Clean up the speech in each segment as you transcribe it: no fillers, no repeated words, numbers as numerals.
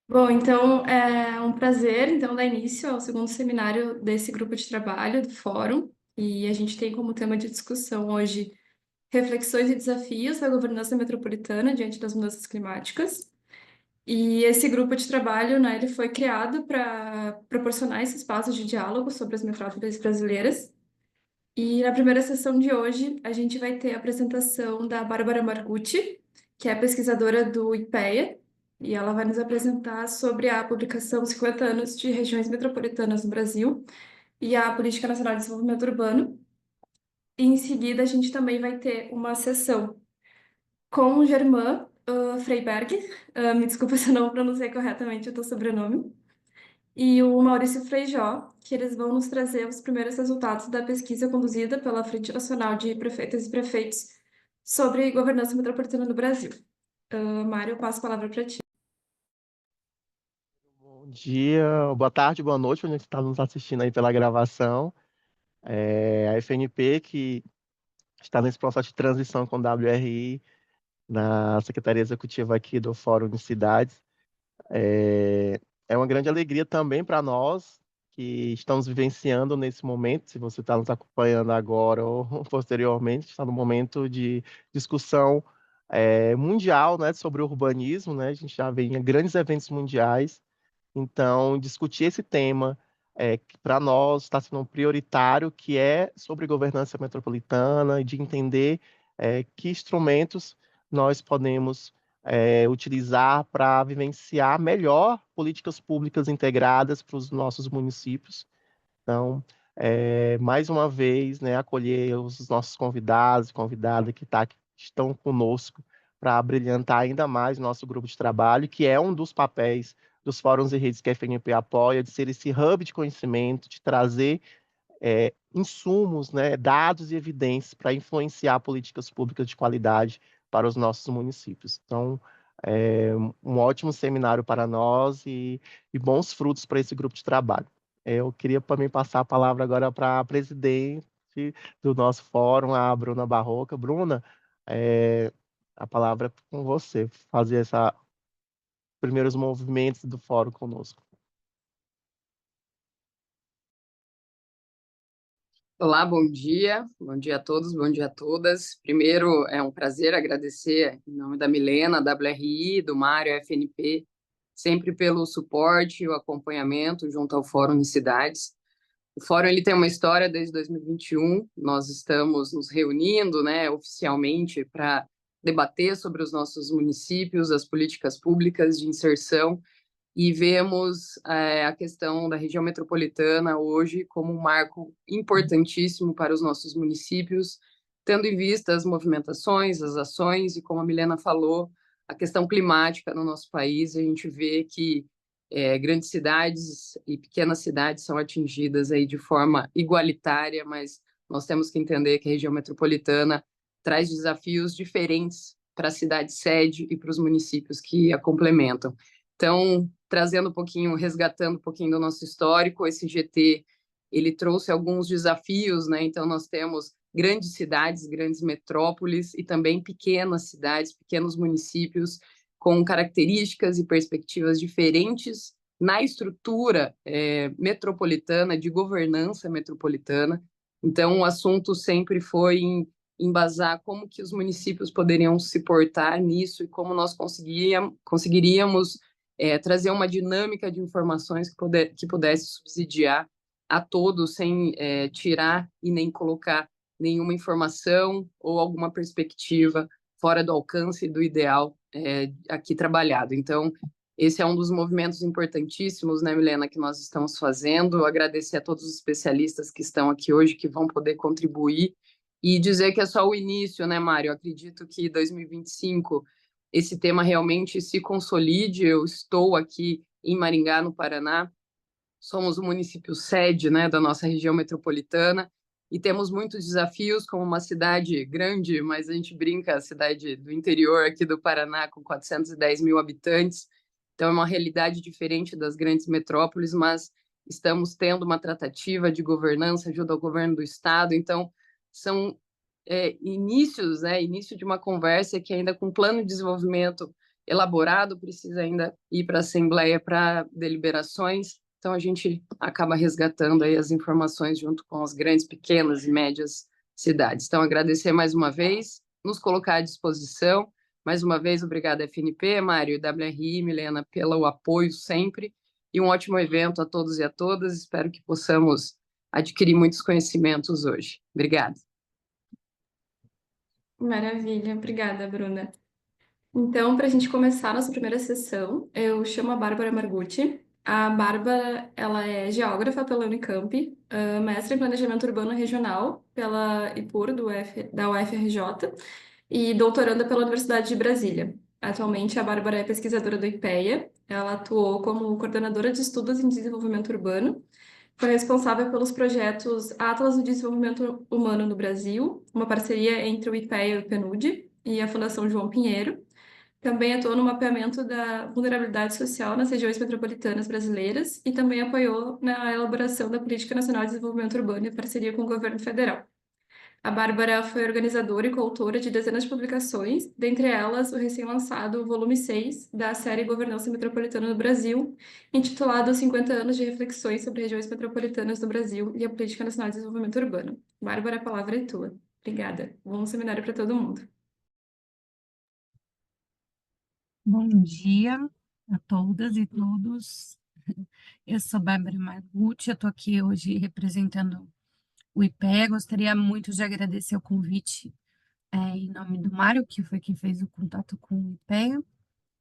Bom, então é um prazer dar início ao segundo seminário desse grupo de trabalho do Fórum, e a gente tem como tema de discussão hoje reflexões e desafios da governança metropolitana diante das mudanças climáticas. E esse grupo de trabalho, né, ele foi criado para proporcionar esse espaço de diálogo sobre as metrópoles brasileiras. E na primeira sessão de hoje, a gente vai ter a apresentação da Bárbara Margucci, que é pesquisadora do IPEA, e ela vai nos apresentar sobre a publicação 50 anos de regiões metropolitanas no Brasil e a Política Nacional de Desenvolvimento Urbano. E em seguida, a gente também vai ter uma sessão com o Germán Freiberg, me desculpa se eu não pronunciei corretamente o teu sobrenome, e o Maurício Frejó, que eles vão nos trazer os primeiros resultados da pesquisa conduzida pela Frente Nacional de Prefeitas e Prefeitos sobre governança metropolitana no Brasil. Mário, eu passo a palavra para ti. Bom dia, boa tarde, boa noite, para a gente está nos assistindo aí pela gravação. A FNP, que está nesse processo de transição com o WRI na Secretaria Executiva aqui do Fórum de Cidades. É uma grande alegria também para nós que estamos vivenciando nesse momento, se você está nos acompanhando agora ou posteriormente, está no momento de discussão mundial, né, sobre o urbanismo, né? A gente já vê em grandes eventos mundiais. Então, discutir esse tema que para nós está sendo um prioritário, que é sobre governança metropolitana, e de entender que instrumentos nós podemos utilizar para vivenciar melhor políticas públicas integradas para os nossos municípios. Então, mais uma vez, né, acolher os nossos convidados e convidadas que estão conosco para brilhantar ainda mais o nosso grupo de trabalho, que é um dos papéis dos fóruns e redes que a FNP apoia, de ser esse hub de conhecimento, de trazer insumos, né, dados e evidências para influenciar políticas públicas de qualidade para os nossos municípios. Então, um ótimo seminário para nós e bons frutos para esse grupo de trabalho. Eu queria também passar a palavra agora para a presidente do nosso fórum, a Bruna Barroca. Bruna, é, a palavra é com você, fazer esses primeiros movimentos do fórum conosco. Olá, bom dia a todos, bom dia a todas. Primeiro, é um prazer agradecer em nome da Milena, WRI, do Mário, FNP, sempre pelo suporte e o acompanhamento junto ao Fórum de Cidades. O Fórum ele tem uma história desde 2021, nós estamos nos reunindo, né, oficialmente para debater sobre os nossos municípios, as políticas públicas de inserção e vemos a questão da região metropolitana hoje como um marco importantíssimo para os nossos municípios, tendo em vista as movimentações, as ações e, como a Milena falou, a questão climática no nosso país. A gente vê que grandes cidades e pequenas cidades são atingidas aí de forma igualitária, mas nós temos que entender que a região metropolitana traz desafios diferentes para a cidade sede e para os municípios que a complementam. Então, trazendo um pouquinho, resgatando um pouquinho do nosso histórico, esse GT, ele trouxe alguns desafios, né? Então, nós temos grandes cidades, grandes metrópoles e também pequenas cidades, pequenos municípios com características e perspectivas diferentes na estrutura metropolitana, de governança metropolitana. Então, o assunto sempre foi em embasar como que os municípios poderiam se portar nisso e como nós conseguiríamos trazer uma dinâmica de informações que pudesse subsidiar a todos sem tirar e nem colocar nenhuma informação ou alguma perspectiva fora do alcance do ideal aqui trabalhado. Então, esse é um dos movimentos importantíssimos, né, Milena, que nós estamos fazendo. Agradecer a todos os especialistas que estão aqui hoje, que vão poder contribuir, e dizer que é só o início, né, Mário? Eu acredito que 2025 esse tema realmente se consolide. Eu estou aqui em Maringá, no Paraná, somos o município sede, né, da nossa região metropolitana e temos muitos desafios como uma cidade grande, mas a gente brinca, a cidade do interior aqui do Paraná com 410 mil habitantes, então é uma realidade diferente das grandes metrópoles, mas estamos tendo uma tratativa de governança junto ao governo do estado, então são inícios, né, início de uma conversa que ainda com plano de desenvolvimento elaborado, precisa ainda ir para a Assembleia para deliberações, então a gente acaba resgatando aí as informações junto com as grandes, pequenas e médias cidades. Então, agradecer mais uma vez, nos colocar à disposição. Mais uma vez, obrigada, FNP, Mário, WRI, Milena, pelo apoio sempre, e um ótimo evento a todos e a todas. Espero que possamos adquirir muitos conhecimentos hoje. Obrigada. Maravilha, obrigada, Bruna. Então, para a gente começar a nossa primeira sessão, eu chamo a Bárbara Margutti. A Bárbara, ela é geógrafa pela Unicamp, mestre em Planejamento Urbano Regional pela IPUR, da UFRJ, e doutoranda pela Universidade de Brasília. Atualmente, a Bárbara é pesquisadora do IPEA. Ela atuou como coordenadora de estudos em desenvolvimento urbano. Foi responsável pelos projetos Atlas do Desenvolvimento Humano no Brasil, uma parceria entre o IPEA e o PNUD, e a Fundação João Pinheiro. Também atuou no mapeamento da vulnerabilidade social nas regiões metropolitanas brasileiras e também apoiou na elaboração da Política Nacional de Desenvolvimento Urbano em parceria com o governo federal. A Bárbara foi organizadora e coautora de dezenas de publicações, dentre elas o recém-lançado volume 6 da série Governança Metropolitana no Brasil, intitulado 50 anos de reflexões sobre regiões metropolitanas do Brasil e a Política Nacional de Desenvolvimento Urbano. Bárbara, a palavra é tua. Obrigada. Bom seminário para todo mundo. Bom dia a todas e todos. Eu sou Bárbara Margutti, eu estou aqui hoje representando o IPEA. Gostaria muito de agradecer o convite em nome do Mário, que foi quem fez o contato com o IPEA,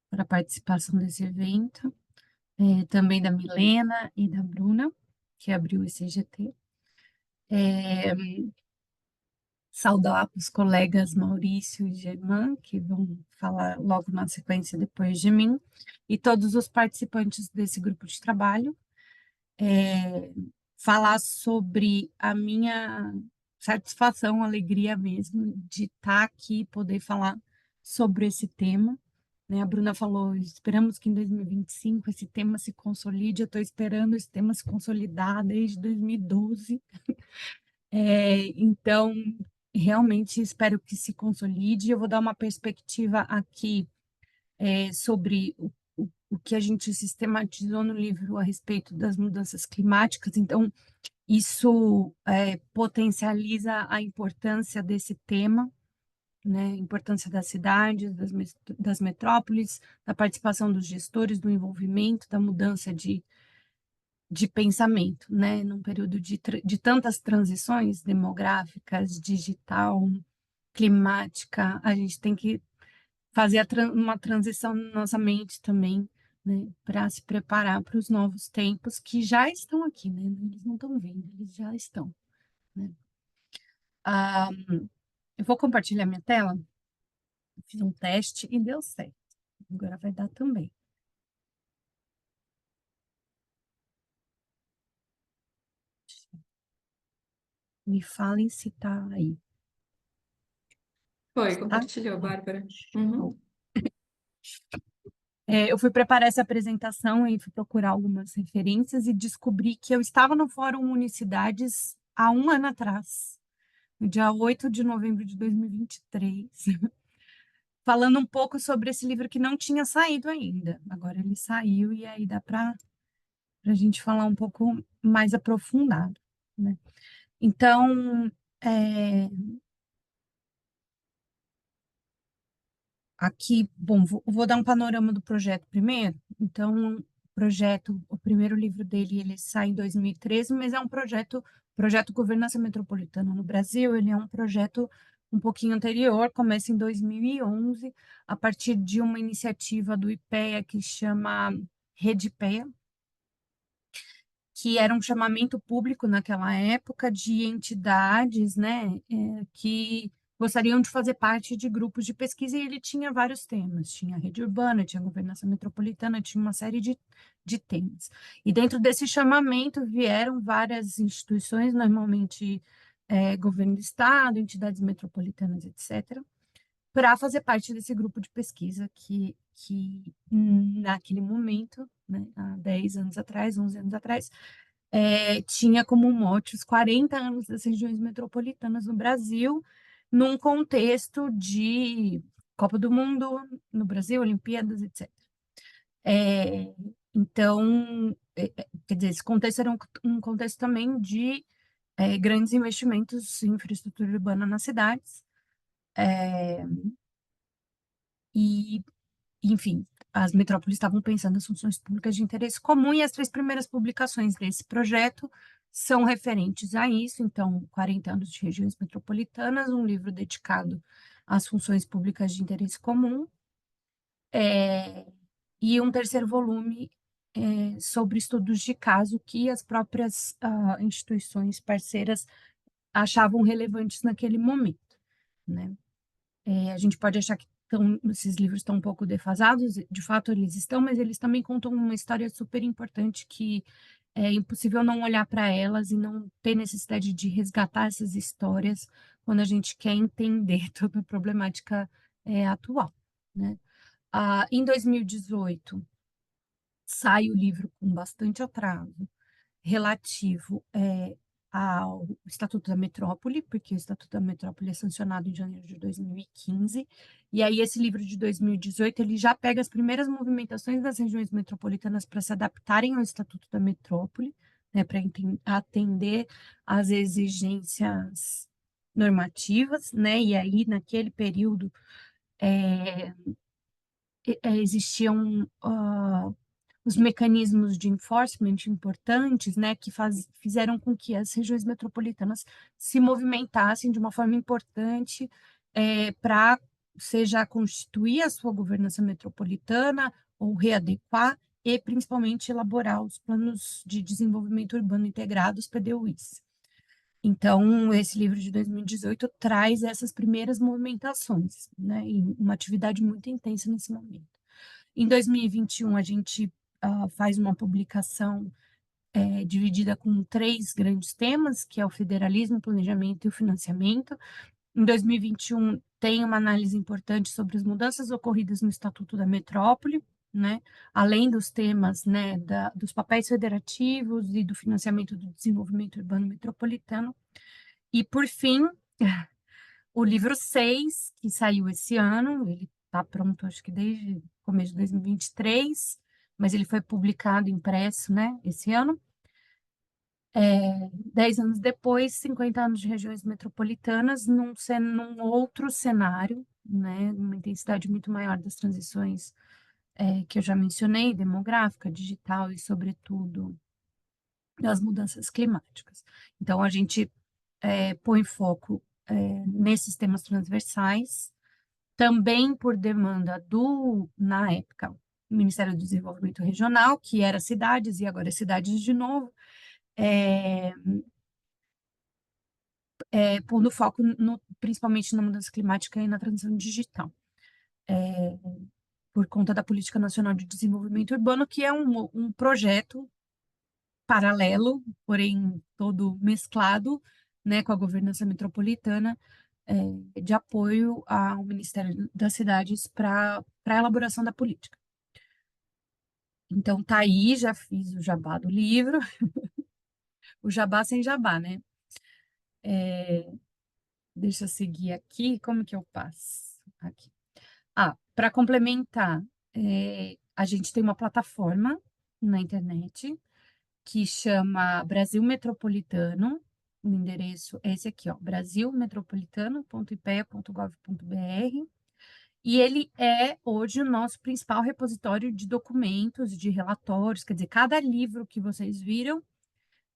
para a participação desse evento, também da Milena e da Bruna, que abriu esse IGT. Saudar os colegas Maurício e Germán, que vão falar logo na sequência depois de mim, e todos os participantes desse grupo de trabalho. Falar sobre a minha satisfação, alegria mesmo de estar aqui e poder falar sobre esse tema. Né? A Bruna falou, esperamos que em 2025 esse tema se consolide. Eu estou esperando esse tema se consolidar desde 2012. Então, realmente espero que se consolide. Eu vou dar uma perspectiva aqui sobre o que a gente sistematizou no livro a respeito das mudanças climáticas. Então, isso potencializa a importância desse tema, né? A importância das cidades, das metrópoles, da participação dos gestores, do envolvimento, da mudança de pensamento, né? Num período de tantas transições demográficas, digital, climática, a gente tem que fazer uma transição na nossa mente também, né? Para se preparar para os novos tempos que já estão aqui, né? Eles não estão vindo, eles já estão, né? Eu vou compartilhar minha tela. Eu fiz um teste e deu certo. Agora vai dar também. Me falem se tá aí. Foi, Tá? compartilhou, Bárbara. Uhum. Eu fui preparar essa apresentação e fui procurar algumas referências e descobri que eu estava no Fórum Unicidades há um ano atrás, no dia 8 de novembro de 2023, falando um pouco sobre esse livro que não tinha saído ainda. Agora ele saiu e aí dá para a gente falar um pouco mais aprofundado, né? Então, aqui, bom, vou dar um panorama do projeto primeiro. Então, o primeiro livro dele, ele sai em 2013, mas é um projeto Governança Metropolitana no Brasil, ele é um projeto um pouquinho anterior, começa em 2011, a partir de uma iniciativa do IPEA que chama Rede IPEA, que era um chamamento público naquela época de entidades, né, que gostariam de fazer parte de grupos de pesquisa, e ele tinha vários temas, tinha rede urbana, tinha governança metropolitana, tinha uma série de temas. E dentro desse chamamento vieram várias instituições, normalmente governo do estado, entidades metropolitanas, etc., para fazer parte desse grupo de pesquisa que naquele momento, né, há 10 anos atrás, 11 anos atrás, tinha como mote os 40 anos das regiões metropolitanas no Brasil, num contexto de Copa do Mundo no Brasil, Olimpíadas, etc. Então, quer dizer, esse contexto era um contexto também de grandes investimentos em infraestrutura urbana nas cidades. E, enfim, as metrópoles estavam pensando nas funções públicas de interesse comum, e as 3 primeiras publicações desse projeto são referentes a isso. Então, 40 anos de regiões metropolitanas, um livro dedicado às funções públicas de interesse comum, e um terceiro volume sobre estudos de caso que as próprias instituições parceiras achavam relevantes naquele momento, né? A gente pode achar que esses livros estão um pouco defasados, de fato eles estão, mas eles também contam uma história super importante que é impossível não olhar para elas e não ter necessidade de resgatar essas histórias quando a gente quer entender toda a problemática atual, né? Em 2018, sai o livro com bastante atraso, relativo ao Estatuto da Metrópole, porque o Estatuto da Metrópole é sancionado em janeiro de 2015, e aí esse livro de 2018 ele já pega as primeiras movimentações das regiões metropolitanas para se adaptarem ao Estatuto da Metrópole, né, para atender às exigências normativas, né, e aí naquele período existiam os mecanismos de enforcement importantes, né, que fizeram com que as regiões metropolitanas se movimentassem de uma forma importante para, seja constituir a sua governança metropolitana ou readequar e, principalmente, elaborar os planos de desenvolvimento urbano integrados, PDUIs. Então, esse livro de 2018 traz essas primeiras movimentações, né, e uma atividade muito intensa nesse momento. Em 2021, a gente faz uma publicação dividida com 3 grandes temas, que é o federalismo, o planejamento e o financiamento. Em 2021, tem uma análise importante sobre as mudanças ocorridas no Estatuto da Metrópole, né? Além dos temas, né, dos papéis federativos e do financiamento do desenvolvimento urbano metropolitano. E, por fim, o livro 6, que saiu esse ano, ele está pronto, acho que desde começo de 2023, mas ele foi publicado impresso, né, esse ano. 10 anos depois, 50 anos de regiões metropolitanas, num outro cenário, né, uma intensidade muito maior das transições que eu já mencionei, demográfica, digital e, sobretudo, das mudanças climáticas. Então, a gente põe foco nesses temas transversais, também por demanda na época, Ministério do Desenvolvimento Regional, que era cidades e agora é cidades de novo, pondo foco principalmente na mudança climática e na transição digital, por conta da Política Nacional de Desenvolvimento Urbano, que é um projeto paralelo, porém todo mesclado, né, com a governança metropolitana, de apoio ao Ministério das Cidades para a elaboração da política. Então, tá aí, já fiz o jabá do livro, o jabá sem jabá, né? Deixa eu seguir aqui, como que eu passo? Aqui. Para complementar, a gente tem uma plataforma na internet que chama Brasil Metropolitano. O endereço é esse aqui, ó, brasilmetropolitano.ipea.gov.br. E ele é hoje o nosso principal repositório de documentos, de relatórios. Quer dizer, cada livro que vocês viram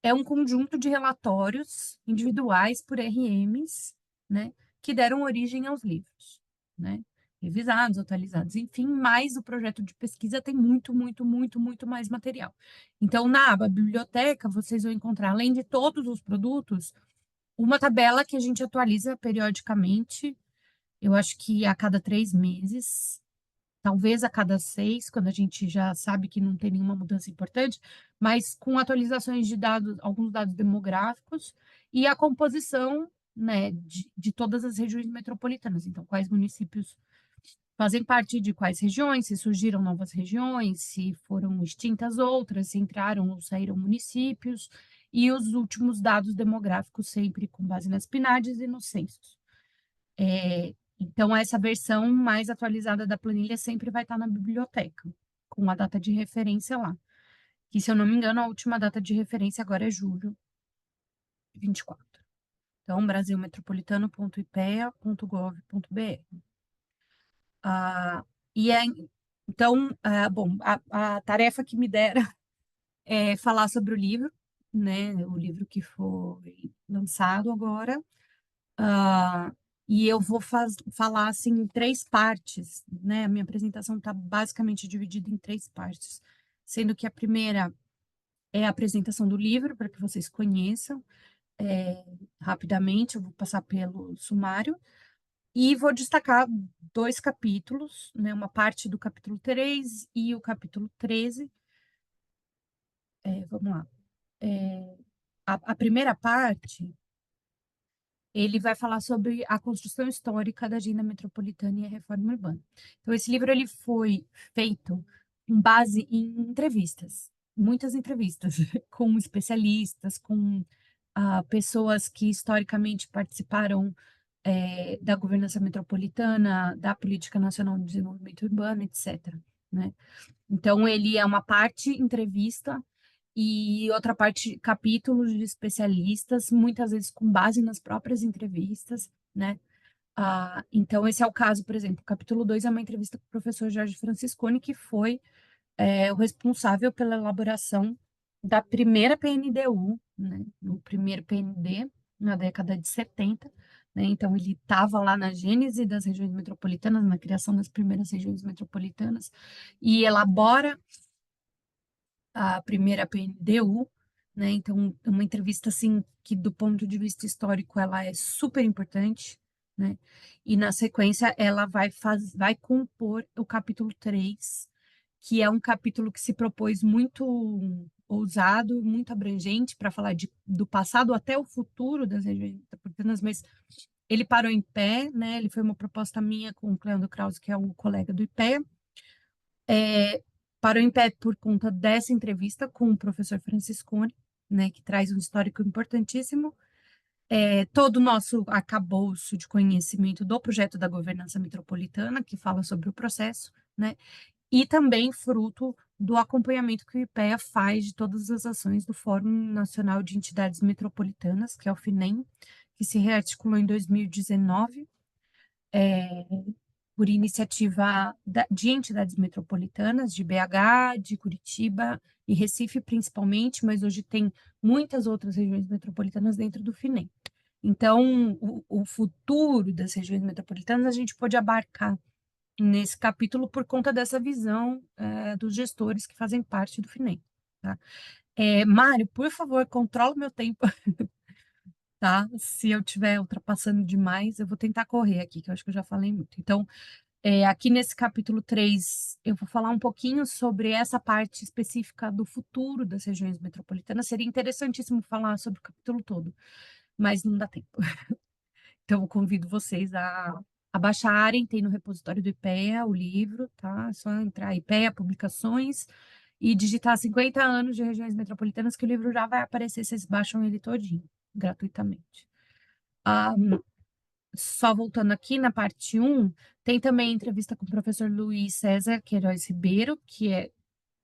é um conjunto de relatórios individuais por RMs, né, que deram origem aos livros, né, revisados, atualizados, enfim, mas o projeto de pesquisa tem muito, muito, muito, muito mais material. Então, na aba biblioteca, vocês vão encontrar, além de todos os produtos, uma tabela que a gente atualiza periodicamente, eu acho que a cada 3 meses, talvez a cada 6, quando a gente já sabe que não tem nenhuma mudança importante, mas com atualizações de dados, alguns dados demográficos e a composição, né, de todas as regiões metropolitanas. Então, quais municípios fazem parte de quais regiões, se surgiram novas regiões, se foram extintas outras, se entraram ou saíram municípios, e os últimos dados demográficos sempre com base nas PNADs e nos censos. Então, essa versão mais atualizada da planilha sempre vai estar na biblioteca, com a data de referência lá. Que, se eu não me engano, a última data de referência agora é julho 24. Então, brasilmetropolitano.ipea.gov.br. Ah, e é, então, bom, a tarefa que me deram é falar sobre o livro, né? O livro que foi lançado agora. Ah, e eu vou falar assim em 3 partes, né? A minha apresentação está basicamente dividida em 3 partes, sendo que a primeira é a apresentação do livro, para que vocês conheçam rapidamente. Eu vou passar pelo sumário e vou destacar 2 capítulos, né? Uma parte do capítulo 3 e o capítulo 13. Vamos lá. A primeira parte, ele vai falar sobre a construção histórica da agenda metropolitana e a reforma urbana. Então, esse livro ele foi feito com base em entrevistas, muitas entrevistas com especialistas, com pessoas que historicamente participaram da governança metropolitana, da política nacional de desenvolvimento urbano, etc., né? Então, ele é uma parte entrevista e outra parte capítulos de especialistas, muitas vezes com base nas próprias entrevistas, né? Então, esse é o caso, por exemplo, o capítulo 2 é uma entrevista com o professor Jorge Francisconi, que foi o responsável pela elaboração da primeira PNDU, né? O primeiro PND, na década de 70, né? Então, ele estava lá na gênese das regiões metropolitanas, na criação das primeiras regiões metropolitanas, e elabora a primeira PNDU, né? Então, é uma entrevista assim que do ponto de vista histórico ela é super importante, né? E na sequência ela vai compor o capítulo 3, que é um capítulo que se propôs muito ousado, muito abrangente para falar do passado até o futuro das regiões metropolitanas, mas ele parou em pé, né? Ele foi uma proposta minha com o Cleandro Krause, que é um colega do IPEA, parou em pé por conta dessa entrevista com o professor Francisconi, né, que traz um histórico importantíssimo, todo o nosso arcabouço de conhecimento do projeto da governança metropolitana, que fala sobre o processo, né, e também fruto do acompanhamento que o IPEA faz de todas as ações do Fórum Nacional de Entidades Metropolitanas, que é o FINEM, que se rearticulou em 2019, por iniciativa de entidades metropolitanas, de BH, de Curitiba e Recife principalmente, mas hoje tem muitas outras regiões metropolitanas dentro do FINEM. Então, o futuro das regiões metropolitanas a gente pode abarcar nesse capítulo por conta dessa visão dos gestores que fazem parte do FINEM. Tá? Mário, por favor, controla o meu tempo. Tá? Se eu estiver ultrapassando demais, eu vou tentar correr aqui, que eu acho que eu já falei muito. Então, aqui nesse capítulo 3, eu vou falar um pouquinho sobre essa parte específica do futuro das regiões metropolitanas. Seria interessantíssimo falar sobre o capítulo todo, mas não dá tempo. Então, eu convido vocês a baixarem, tem no repositório do IPEA o livro, tá? É só entrar IPEA Publicações e digitar 50 anos de regiões metropolitanas, que o livro já vai aparecer, vocês baixam ele todinho, gratuitamente. Só voltando aqui na parte 1, tem também entrevista com o professor Luiz César Queiroz Ribeiro, que é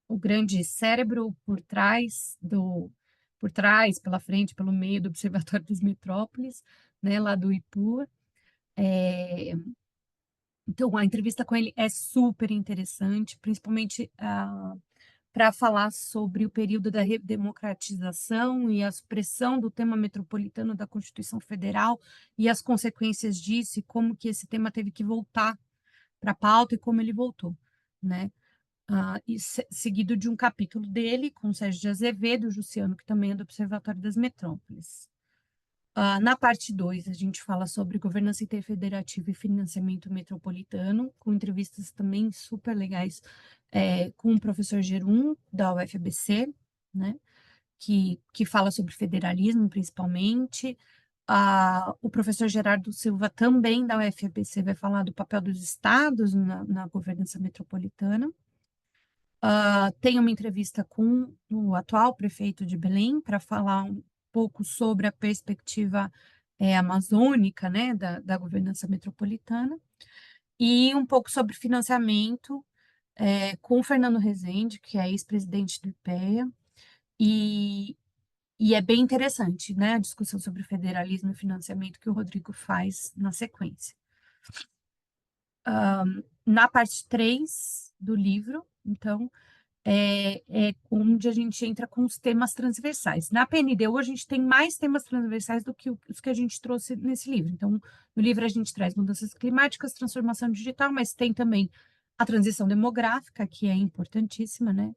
o grande cérebro por trás, pela frente, pelo meio do Observatório das Metrópoles, né, lá do IPU. Então, a entrevista com ele é super interessante, principalmente para falar sobre o período da redemocratização e a supressão do tema metropolitano da Constituição Federal e as consequências disso, e como que esse tema teve que voltar para a pauta e como ele voltou, né? E seguido de um capítulo dele com Sérgio de Azevedo, Jussiano, que também é do Observatório das Metrópoles. Na parte 2, a gente fala sobre governança interfederativa e financiamento metropolitano, com entrevistas também super legais com o professor Gerum, da UFABC, né, que fala sobre federalismo, principalmente. O professor Gerardo Silva, também da UFABC, vai falar do papel dos estados na governança metropolitana. Tem uma entrevista com o atual prefeito de Belém para falar um pouco sobre a perspectiva amazônica, né, da governança metropolitana, e um pouco sobre financiamento com o Fernando Rezende, que é ex-presidente do IPEA, e é bem interessante, né, a discussão sobre federalismo e financiamento que o Rodrigo faz na sequência. Na parte 3 do livro, então, é onde a gente entra com os temas transversais. Na PNDU, a gente tem mais temas transversais do que os que a gente trouxe nesse livro. Então, no livro a gente traz mudanças climáticas, transformação digital, mas tem também a transição demográfica, que é importantíssima, né?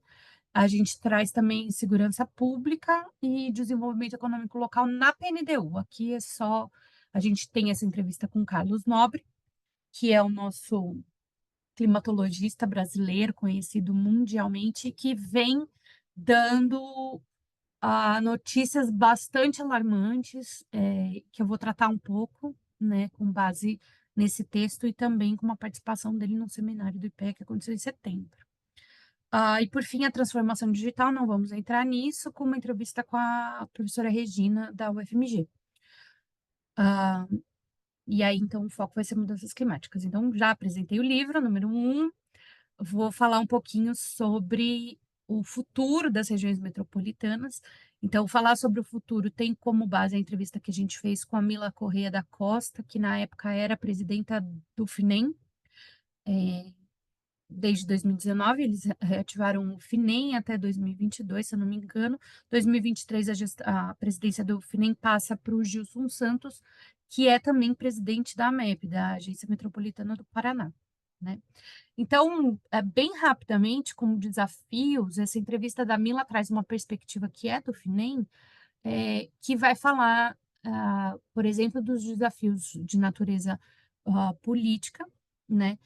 A gente traz também segurança pública e desenvolvimento econômico local na PNDU. Aqui é só... A gente tem essa entrevista com Carlos Nobre, que é o nosso climatologista brasileiro, conhecido mundialmente, que vem dando notícias bastante alarmantes, que eu vou tratar um pouco, né, com base nesse texto e também com uma participação dele no seminário do IPEA que aconteceu em setembro. E por fim, a transformação digital, não vamos entrar nisso, com uma entrevista com a professora Regina, da UFMG. E aí, então, o foco vai ser mudanças climáticas. Então, já apresentei o livro, número 1, vou falar um pouquinho sobre o futuro das regiões metropolitanas. Então, falar sobre o futuro tem como base a entrevista que a gente fez com a Mila Correia da Costa, que na época era presidenta do FNEM. Desde 2019, eles reativaram o FNEM até 2022, se eu não me engano. 2023, a presidência do FNEM passa para o Gilson Santos, que é também presidente da AMEP, da Agência Metropolitana do Paraná, né? Então, bem rapidamente, como desafios, essa entrevista da Mila traz uma perspectiva que é do FNEM, que vai falar, por exemplo, dos desafios de natureza política, né,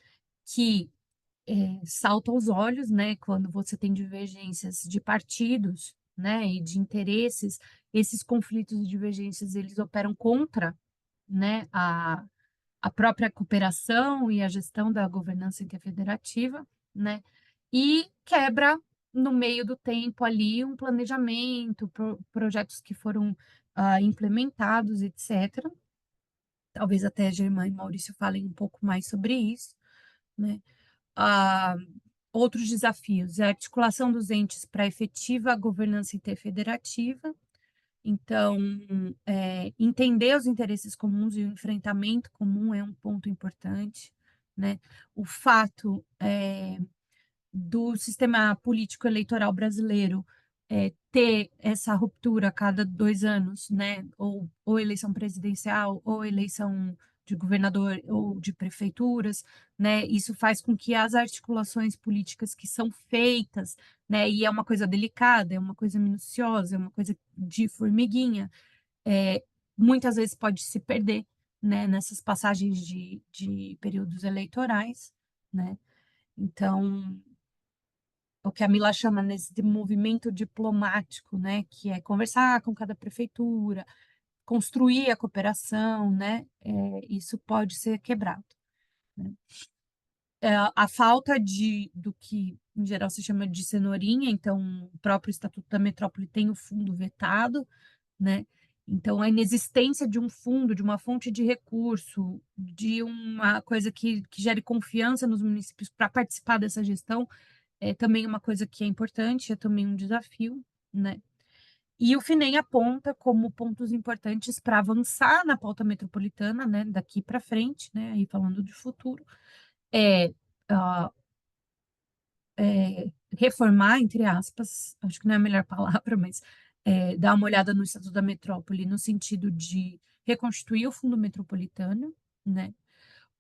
que saltam aos olhos, né, quando você tem divergências de partidos, né, e de interesses. Esses conflitos e divergências, eles operam contra, né, a própria cooperação e a gestão da governança interfederativa, né? E quebra no meio do tempo ali um planejamento, projetos que foram implementados, etc. Talvez até Germán e Maurício falem um pouco mais sobre isso, né? Outros desafios, a articulação dos entes para efetiva governança interfederativa. Então, entender os interesses comuns e o enfrentamento comum é um ponto importante, né? O fato do sistema político eleitoral brasileiro ter essa ruptura a cada 2 anos, né? Ou eleição presidencial, ou eleição de governador ou de prefeituras, né? Isso faz com que as articulações políticas que são feitas, né? E é uma coisa delicada, é uma coisa minuciosa, é uma coisa de formiguinha, muitas vezes pode se perder, né? Nessas passagens de períodos eleitorais, né? Então, o que a Mila chama nesse movimento diplomático, né? Que é conversar com cada prefeitura, construir a cooperação, né? Isso pode ser quebrado, né? A falta do que, em geral, se chama de cenourinha, então, o próprio Estatuto da Metrópole tem o fundo vetado, né? Então, a inexistência de um fundo, de uma fonte de recurso, de uma coisa que gere confiança nos municípios para participar dessa gestão, é também uma coisa que é importante, é também um desafio, né? E o FNEM aponta como pontos importantes para avançar na pauta metropolitana, né, daqui para frente, né, aí falando de futuro, reformar, entre aspas, acho que não é a melhor palavra, mas dar uma olhada no Estatuto da Metrópole no sentido de reconstituir o Fundo Metropolitano, né,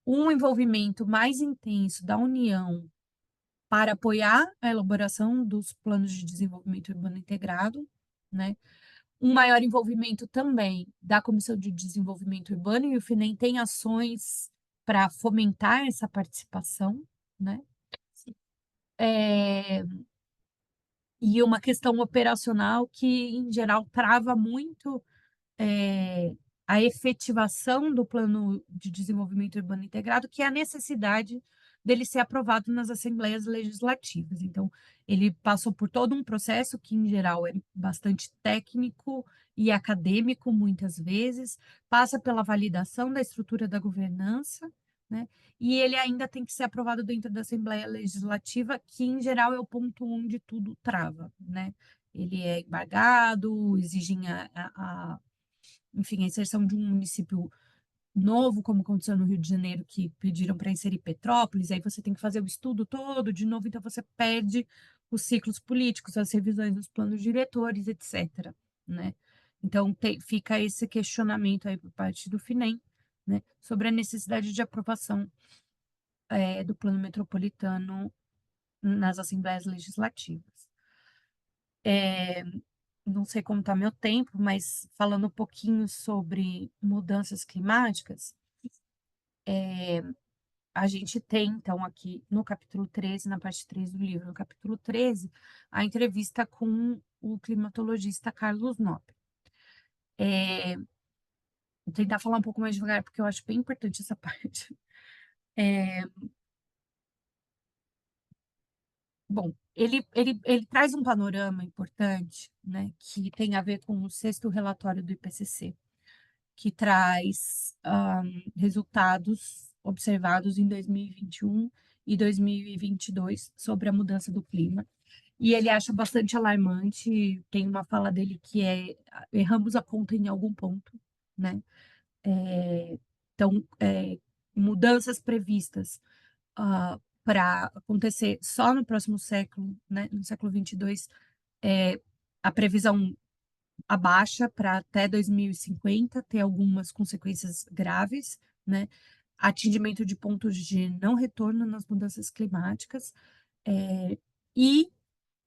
um envolvimento mais intenso da União para apoiar a elaboração dos planos de desenvolvimento urbano integrado, né? Um maior envolvimento também da Comissão de Desenvolvimento Urbano, e o FNEM tem ações para fomentar essa participação, né? E uma questão operacional que, em geral, trava muito a efetivação do Plano de Desenvolvimento Urbano Integrado, que é a necessidade dele ser aprovado nas assembleias legislativas. Então, ele passou por todo um processo que, em geral, é bastante técnico e acadêmico, muitas vezes, passa pela validação da estrutura da governança, né? E ele ainda tem que ser aprovado dentro da Assembleia Legislativa, que, em geral, é o ponto onde tudo trava, né? Ele é embargado, exigem enfim, a inserção de um município novo, como aconteceu no Rio de Janeiro, que pediram para inserir Petrópolis, aí você tem que fazer o estudo todo de novo, então você perde os ciclos políticos, as revisões dos planos diretores, etc., né? Então, fica esse questionamento aí por parte do FINEM, né, sobre a necessidade de aprovação do plano metropolitano nas assembleias legislativas. Não sei como está meu tempo, mas falando um pouquinho sobre mudanças climáticas, a gente tem, então, aqui no capítulo 13, na parte 3 do livro, no capítulo 13, a entrevista com o climatologista Carlos Nobre. Vou tentar falar um pouco mais devagar, porque eu acho bem importante essa parte. Bom, ele traz um panorama importante, né, que tem a ver com o sexto relatório do IPCC, que traz resultados observados em 2021 e 2022 sobre a mudança do clima. E ele acha bastante alarmante, tem uma fala dele que é erramos a conta em algum ponto, né? Então, mudanças previstas para acontecer só no próximo século, né? No século 22, a previsão abaixa para até 2050 ter algumas consequências graves, né? Atingimento de pontos de não retorno nas mudanças climáticas, e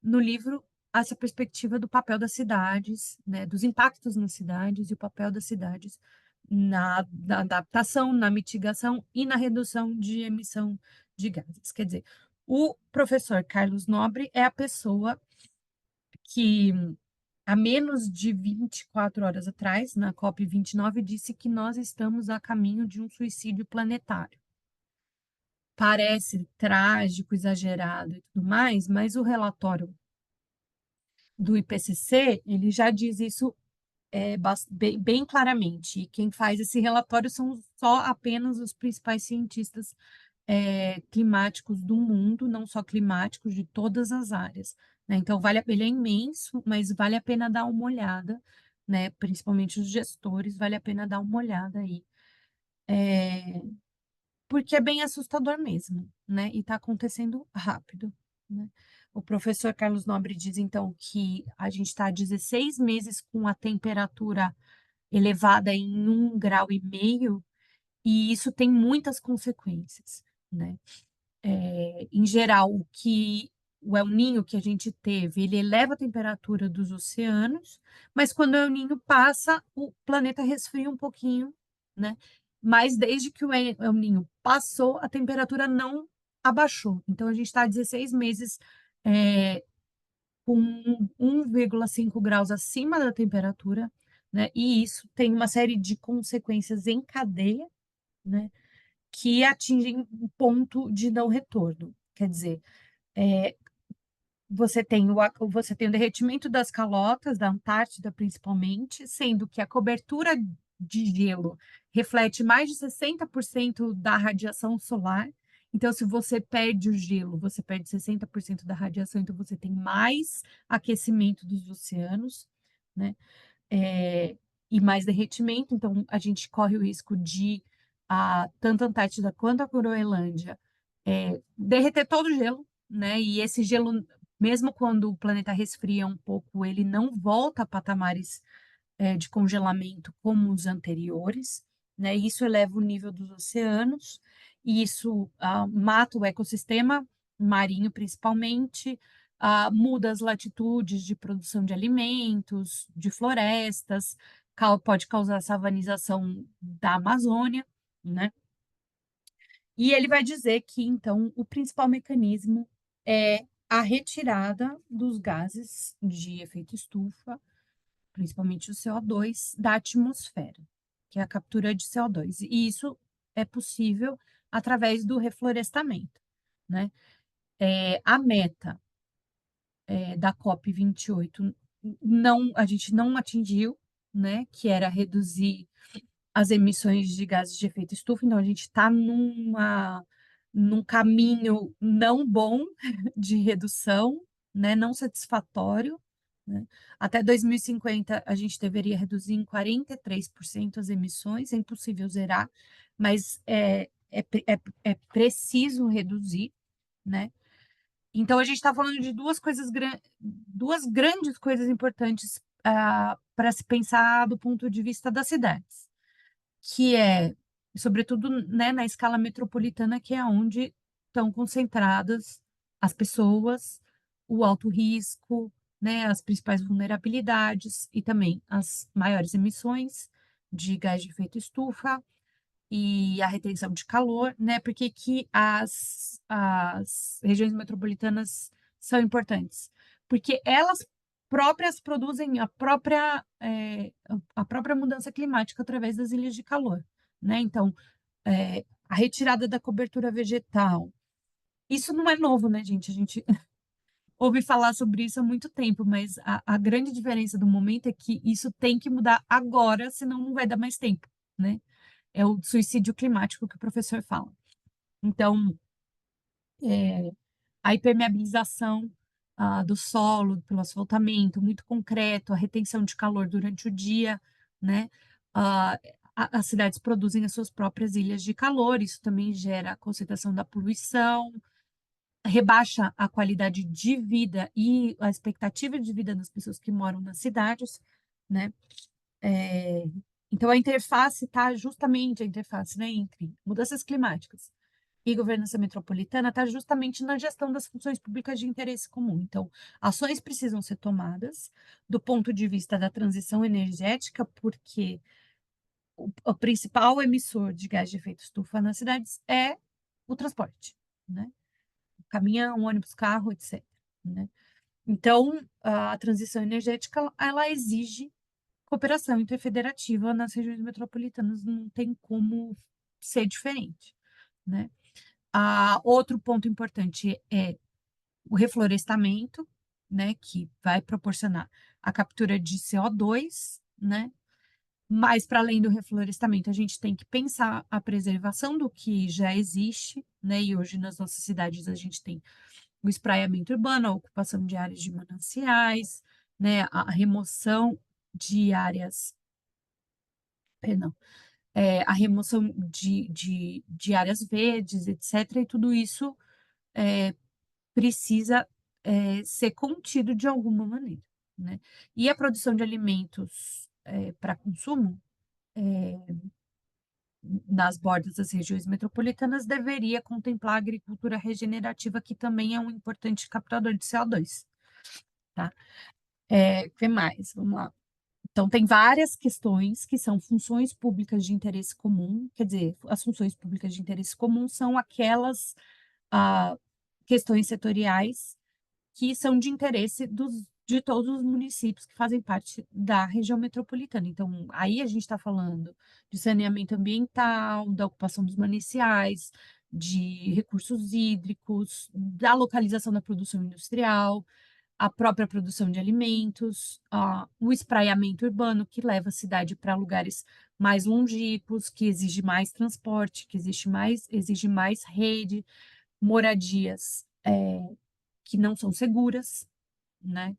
no livro essa perspectiva do papel das cidades, né? Dos impactos nas cidades e o papel das cidades na adaptação, na mitigação e na redução de emissão de gases. Quer dizer, o professor Carlos Nobre é a pessoa que há menos de 24 horas atrás, na COP29, disse que nós estamos a caminho de um suicídio planetário. Parece trágico, exagerado e tudo mais, mas o relatório do IPCC, ele já diz isso bem claramente. E quem faz esse relatório são só apenas os principais cientistas climáticos do mundo, não só climáticos, de todas as áreas, né? Então, ele é imenso, mas vale a pena dar uma olhada, né? Principalmente os gestores, vale a pena dar uma olhada aí. Porque é bem assustador mesmo, né? E está acontecendo rápido, né? O professor Carlos Nobre diz, então, que a gente está há 16 meses com a temperatura elevada em 1,5 graus, e isso tem muitas consequências, né? Em geral, o El Niño que a gente teve, ele eleva a temperatura dos oceanos, mas quando o El Niño passa, o planeta resfria um pouquinho, né? Mas desde que o El Niño passou, a temperatura não abaixou. Então, a gente está há 16 meses com 1,5 graus acima da temperatura, né? E isso tem uma série de consequências em cadeia, né? Que atingem um ponto de não retorno. Quer dizer, você tem o derretimento das calotas, da Antártida principalmente, sendo que a cobertura de gelo reflete mais de 60% da radiação solar. Então, se você perde o gelo, você perde 60% da radiação, então você tem mais aquecimento dos oceanos, né? E mais derretimento, então a gente corre o risco de tanto a Antártida quanto a Groenlândia derreter todo o gelo, né? E esse gelo, mesmo quando o planeta resfria um pouco, ele não volta a patamares de congelamento como os anteriores, né? Isso eleva o nível dos oceanos, e isso mata o ecossistema marinho, principalmente, muda as latitudes de produção de alimentos, de florestas, pode causar savanização da Amazônia, né? E ele vai dizer que, então, o principal mecanismo é a retirada dos gases de efeito estufa, principalmente o CO2, da atmosfera, que é a captura de CO2. E isso é possível através do reflorestamento, né? A meta da COP28 a gente não atingiu, né, que era reduzir as emissões de gases de efeito estufa. Então, a gente está num caminho não bom de redução, né, não satisfatório, né? Até 2050, a gente deveria reduzir em 43% as emissões, é impossível zerar, mas é preciso reduzir, né? Então, a gente está falando de duas grandes coisas importantes para se pensar do ponto de vista das cidades, que é, sobretudo, né, na escala metropolitana, que é onde estão concentradas as pessoas, o alto risco, né, as principais vulnerabilidades e também as maiores emissões de gás de efeito estufa e a retenção de calor, né? Porque que as regiões metropolitanas são importantes? Porque elas próprias produzem a própria mudança climática através das ilhas de calor, né? Então, a retirada da cobertura vegetal. Isso não é novo, né, gente? A gente ouve falar sobre isso há muito tempo, mas a grande diferença do momento é que isso tem que mudar agora, senão não vai dar mais tempo, né? É o suicídio climático que o professor fala. Então, a impermeabilização do solo pelo asfaltamento, muito concreto, a retenção de calor durante o dia, né? Ah, as cidades produzem as suas próprias ilhas de calor, isso também gera a concentração da poluição, rebaixa a qualidade de vida e a expectativa de vida das pessoas que moram nas cidades, né? Então, a interface está justamente a interface, né, entre mudanças climáticas e governança metropolitana está justamente na gestão das funções públicas de interesse comum. Então, ações precisam ser tomadas do ponto de vista da transição energética, porque o principal emissor de gás de efeito estufa nas cidades é o transporte, né? Caminhão, ônibus, carro, etc., né? Então, a transição energética, ela exige cooperação interfederativa nas regiões metropolitanas, não tem como ser diferente, né? Outro ponto importante é o reflorestamento, né, que vai proporcionar a captura de CO2, né? Mas, para além do reflorestamento, a gente tem que pensar a preservação do que já existe, né? E hoje nas nossas cidades a gente tem o espraiamento urbano, a ocupação de áreas de mananciais, né? A remoção de áreas, perdão, a remoção de áreas verdes, etc. E tudo isso precisa ser contido de alguma maneira, né? E a produção de alimentos para consumo nas bordas das regiões metropolitanas deveria contemplar a agricultura regenerativa, que também é um importante captador de CO2, tá? O que mais? Vamos lá. Então, tem várias questões que são funções públicas de interesse comum, quer dizer, as funções públicas de interesse comum são aquelas questões setoriais que são de interesse de todos os municípios que fazem parte da região metropolitana. Então, aí a gente está falando de saneamento ambiental, da ocupação dos mananciais, de recursos hídricos, da localização da produção industrial, a própria produção de alimentos, o espraiamento urbano, que leva a cidade para lugares mais longínquos, que exige mais transporte, que exige mais rede, moradias que não são seguras, né?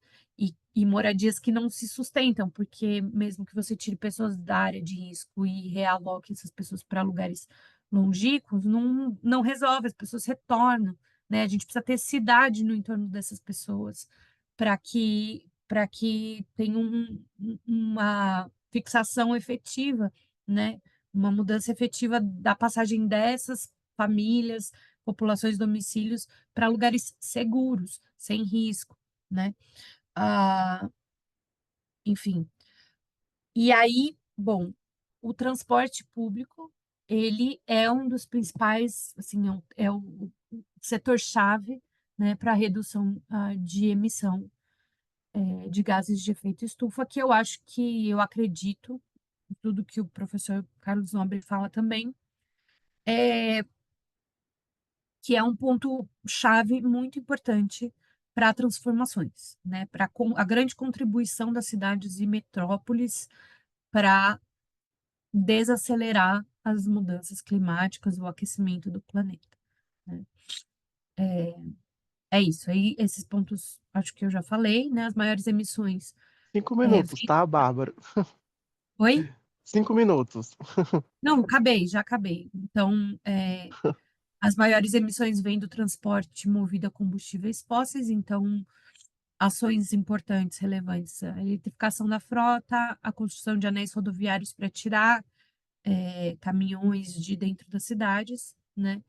E moradias que não se sustentam, porque mesmo que você tire pessoas da área de risco e realoque essas pessoas para lugares longínquos, não resolve, as pessoas retornam, né? A gente precisa ter cidade no entorno dessas pessoas para que tenha uma fixação efetiva, né? Uma mudança efetiva da passagem dessas famílias, populações, domicílios para lugares seguros, sem risco, né? Enfim. E aí, bom, o transporte público, ele é um dos principais, assim, é o setor-chave, né, para a redução de emissão de gases de efeito estufa, que eu acredito, tudo que o professor Carlos Nobre fala também, que é um ponto-chave muito importante para transformações, né? Para a grande contribuição das cidades e metrópoles para desacelerar as mudanças climáticas, o aquecimento do planeta, né? É isso. Aí, esses pontos, acho que eu já falei, né? As maiores emissões. 5 minutos, tá, Bárbara? Oi? 5 minutos. Não, já acabei. Então, as maiores emissões vêm do transporte movido a combustíveis fósseis, então, ações importantes, relevantes, a eletrificação da frota, a construção de anéis rodoviários para tirar caminhões de dentro das cidades, né?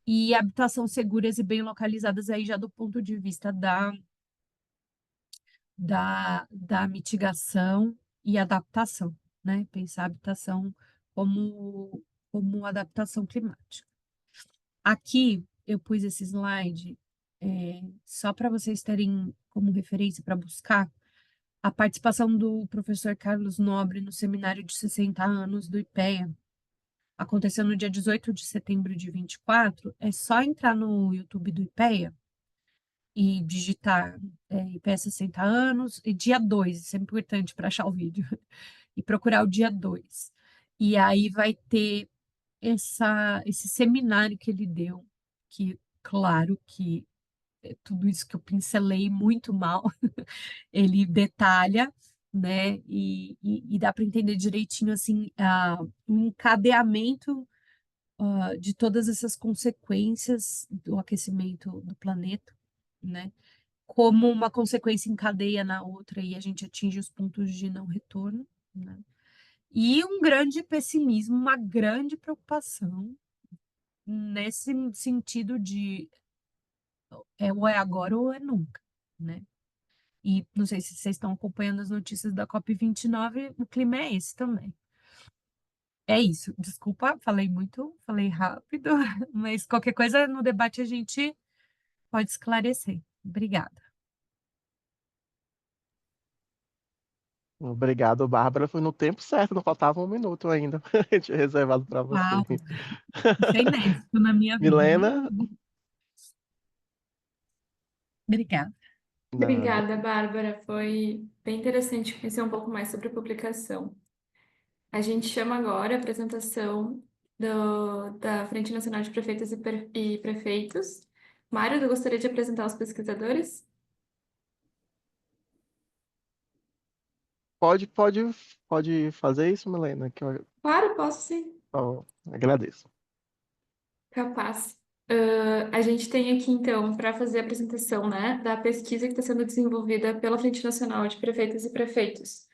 E habitação seguras e bem localizadas aí já do ponto de vista da mitigação e adaptação, né? Pensar a habitação como adaptação climática. Aqui eu pus esse slide só para vocês terem como referência para buscar a participação do professor Carlos Nobre no seminário de 60 anos do IPEA. Aconteceu no dia 18 de setembro de 24. É só entrar no YouTube do IPEA e digitar IPEA 60 anos e dia 2, isso é importante para achar o vídeo, e procurar o dia 2. E aí vai ter esse seminário que ele deu, que, claro que tudo isso que eu pincelei muito mal, ele detalha, né? E dá para entender direitinho assim o encadeamento de todas essas consequências do aquecimento do planeta, né? Como uma consequência encadeia na outra e a gente atinge os pontos de não retorno, né? E um grande pessimismo, uma grande preocupação nesse sentido de ou é agora ou é nunca, né? E não sei se vocês estão acompanhando as notícias da COP29, o clima é esse também. É isso. Desculpa, falei muito, falei rápido, mas qualquer coisa no debate a gente pode esclarecer. Obrigada. Obrigado, Bárbara. Foi no tempo certo, não faltava 1 minuto ainda. Eu tinha reservado para você. Uau, isso é inédito na minha vida. Milena, Obrigada. nada. Obrigada, Bárbara. Foi bem interessante conhecer um pouco mais sobre a publicação. A gente chama agora a apresentação da Frente Nacional de Prefeitos e Prefeitos. Mário, eu gostaria de apresentar os pesquisadores? Pode fazer isso, Milena, que Claro, posso sim. agradeço. Capaz. A gente tem aqui, então, para fazer a apresentação, né, da pesquisa que está sendo desenvolvida pela Frente Nacional de Prefeitas e Prefeitos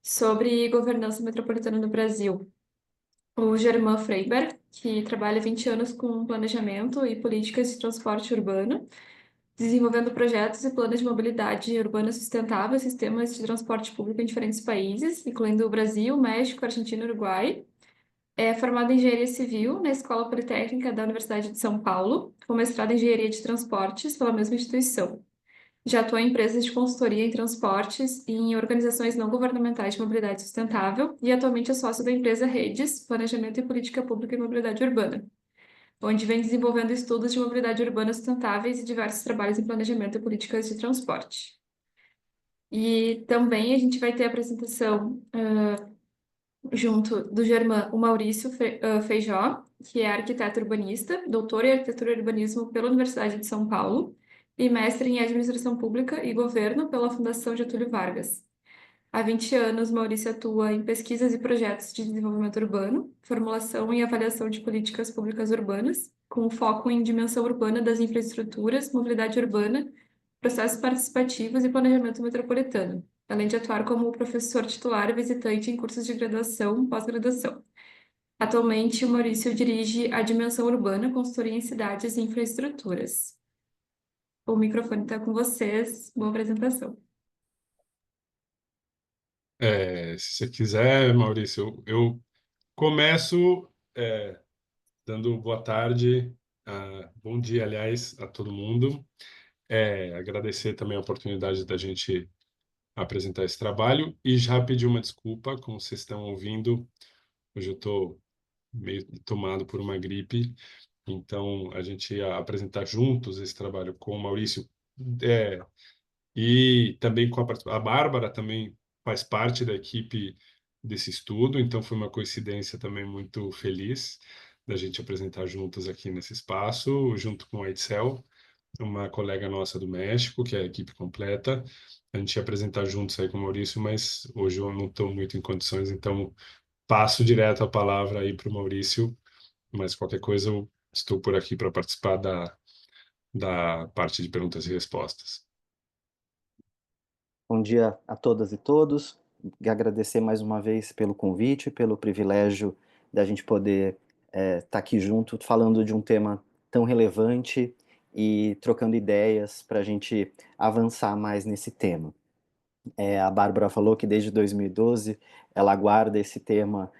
sobre governança metropolitana no Brasil. O Germán Freiberg, que trabalha 20 anos com planejamento e políticas de transporte urbano, desenvolvendo projetos e planos de mobilidade urbana sustentável e sistemas de transporte público em diferentes países, incluindo o Brasil, México, Argentina e Uruguai. É formado em Engenharia Civil na Escola Politécnica da Universidade de São Paulo, com mestrado em Engenharia de Transportes pela mesma instituição. Já atua em empresas de consultoria em transportes e em organizações não governamentais de mobilidade sustentável e atualmente é sócio da empresa Redes, Planejamento e Política Pública em Mobilidade Urbana, onde vem desenvolvendo estudos de mobilidade urbana sustentáveis e diversos trabalhos em planejamento e políticas de transporte. E também a gente vai ter a apresentação junto do Germán, o Maurício Feijó, que é arquiteto urbanista, doutor em arquitetura e urbanismo pela Universidade de São Paulo e mestre em administração pública e governo pela Fundação Getúlio Vargas. Há 20 anos, Maurício atua em pesquisas e projetos de desenvolvimento urbano, formulação e avaliação de políticas públicas urbanas, com foco em dimensão urbana das infraestruturas, mobilidade urbana, processos participativos e planejamento metropolitano, além de atuar como professor titular e visitante em cursos de graduação e pós-graduação. Atualmente, o Maurício dirige a Dimensão Urbana, consultoria em cidades e infraestruturas. O microfone está com vocês. Boa apresentação. Se você quiser, Maurício, eu começo dando boa tarde, bom dia, aliás, a todo mundo. Agradecer também a oportunidade da gente apresentar esse trabalho e já pedir uma desculpa, como vocês estão ouvindo, hoje eu estou meio tomado por uma gripe, então a gente ia apresentar juntos esse trabalho com o Maurício e também com a Bárbara, também faz parte da equipe desse estudo, então foi uma coincidência também muito feliz da gente apresentar juntos aqui nesse espaço, junto com a Itzel, uma colega nossa do México, que é a equipe completa. A gente ia apresentar juntos aí com o Maurício, mas hoje eu não estou muito em condições, então passo direto a palavra aí para o Maurício, mas qualquer coisa eu estou por aqui para participar da parte de perguntas e respostas. Bom dia a todas e todos. E agradecer mais uma vez pelo convite, pelo privilégio da gente poder estar aqui junto, falando de um tema tão relevante e trocando ideias para a gente avançar mais nesse tema. A Bárbara falou que desde 2012 ela aguarda esse tema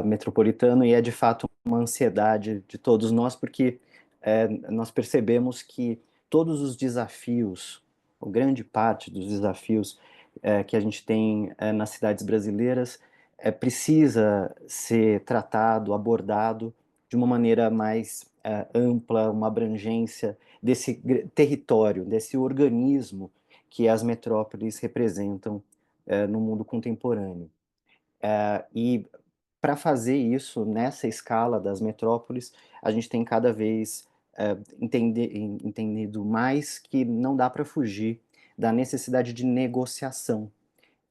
metropolitano e é de fato uma ansiedade de todos nós, porque nós percebemos que todos os desafios, ou grande parte dos desafios que a gente tem nas cidades brasileiras, precisa ser tratado, abordado de uma maneira mais ampla, uma abrangência desse território, desse organismo que as metrópoles representam no mundo contemporâneo. E para fazer isso nessa escala das metrópoles, a gente tem cada vez entendido mais que não dá para fugir da necessidade de negociação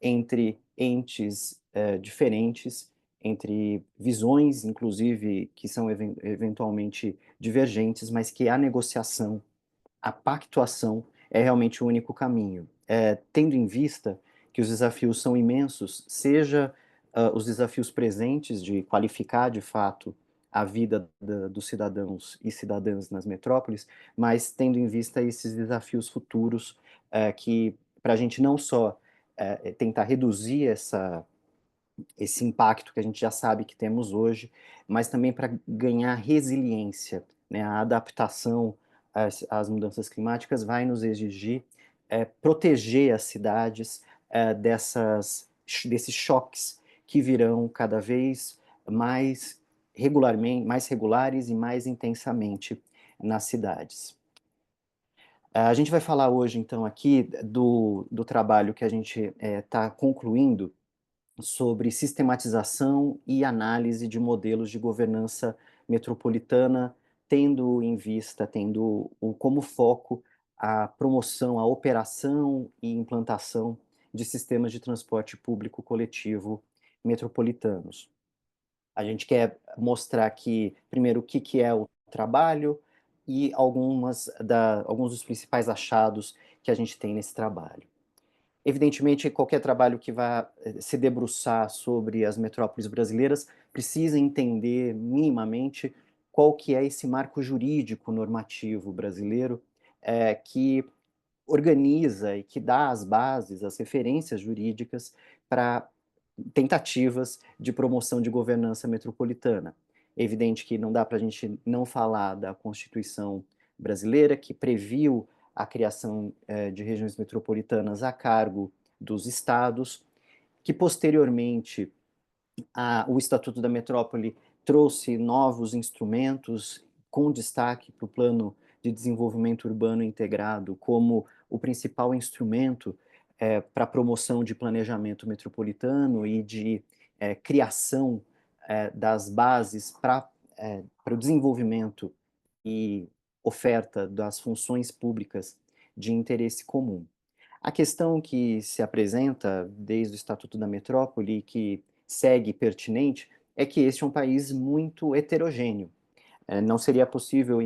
entre entes diferentes, entre visões, inclusive, que são eventualmente divergentes, mas que a negociação, a pactuação é realmente o único caminho. Tendo em vista que os desafios são imensos, seja os desafios presentes de qualificar de fato a vida dos cidadãos e cidadãs nas metrópoles, mas tendo em vista esses desafios futuros que, para a gente não só tentar reduzir esse impacto que a gente já sabe que temos hoje, mas também para ganhar resiliência, né? A adaptação às mudanças climáticas vai nos exigir proteger as cidades desses choques que virão cada vez mais regularmente, mais regulares e mais intensamente nas cidades. A gente vai falar hoje, então, aqui do trabalho que a gente está concluindo sobre sistematização e análise de modelos de governança metropolitana, tendo em vista, como foco a promoção, a operação e implantação de sistemas de transporte público coletivo metropolitanos. A gente quer mostrar aqui, primeiro, o que é o trabalho e alguns dos principais achados que a gente tem nesse trabalho. Evidentemente, qualquer trabalho que vá se debruçar sobre as metrópoles brasileiras precisa entender minimamente qual que é esse marco jurídico normativo brasileiro que organiza e que dá as bases, as referências jurídicas para tentativas de promoção de governança metropolitana. É evidente que não dá para a gente não falar da Constituição brasileira, que previu a criação de regiões metropolitanas a cargo dos estados, que posteriormente o Estatuto da Metrópole trouxe novos instrumentos, com destaque para o Plano de Desenvolvimento Urbano Integrado, como o principal instrumento para a promoção de planejamento metropolitano e de criação das bases para o desenvolvimento e oferta das funções públicas de interesse comum. A questão que se apresenta desde o Estatuto da Metrópole e que segue pertinente é que este é um país muito heterogêneo. Não seria possível,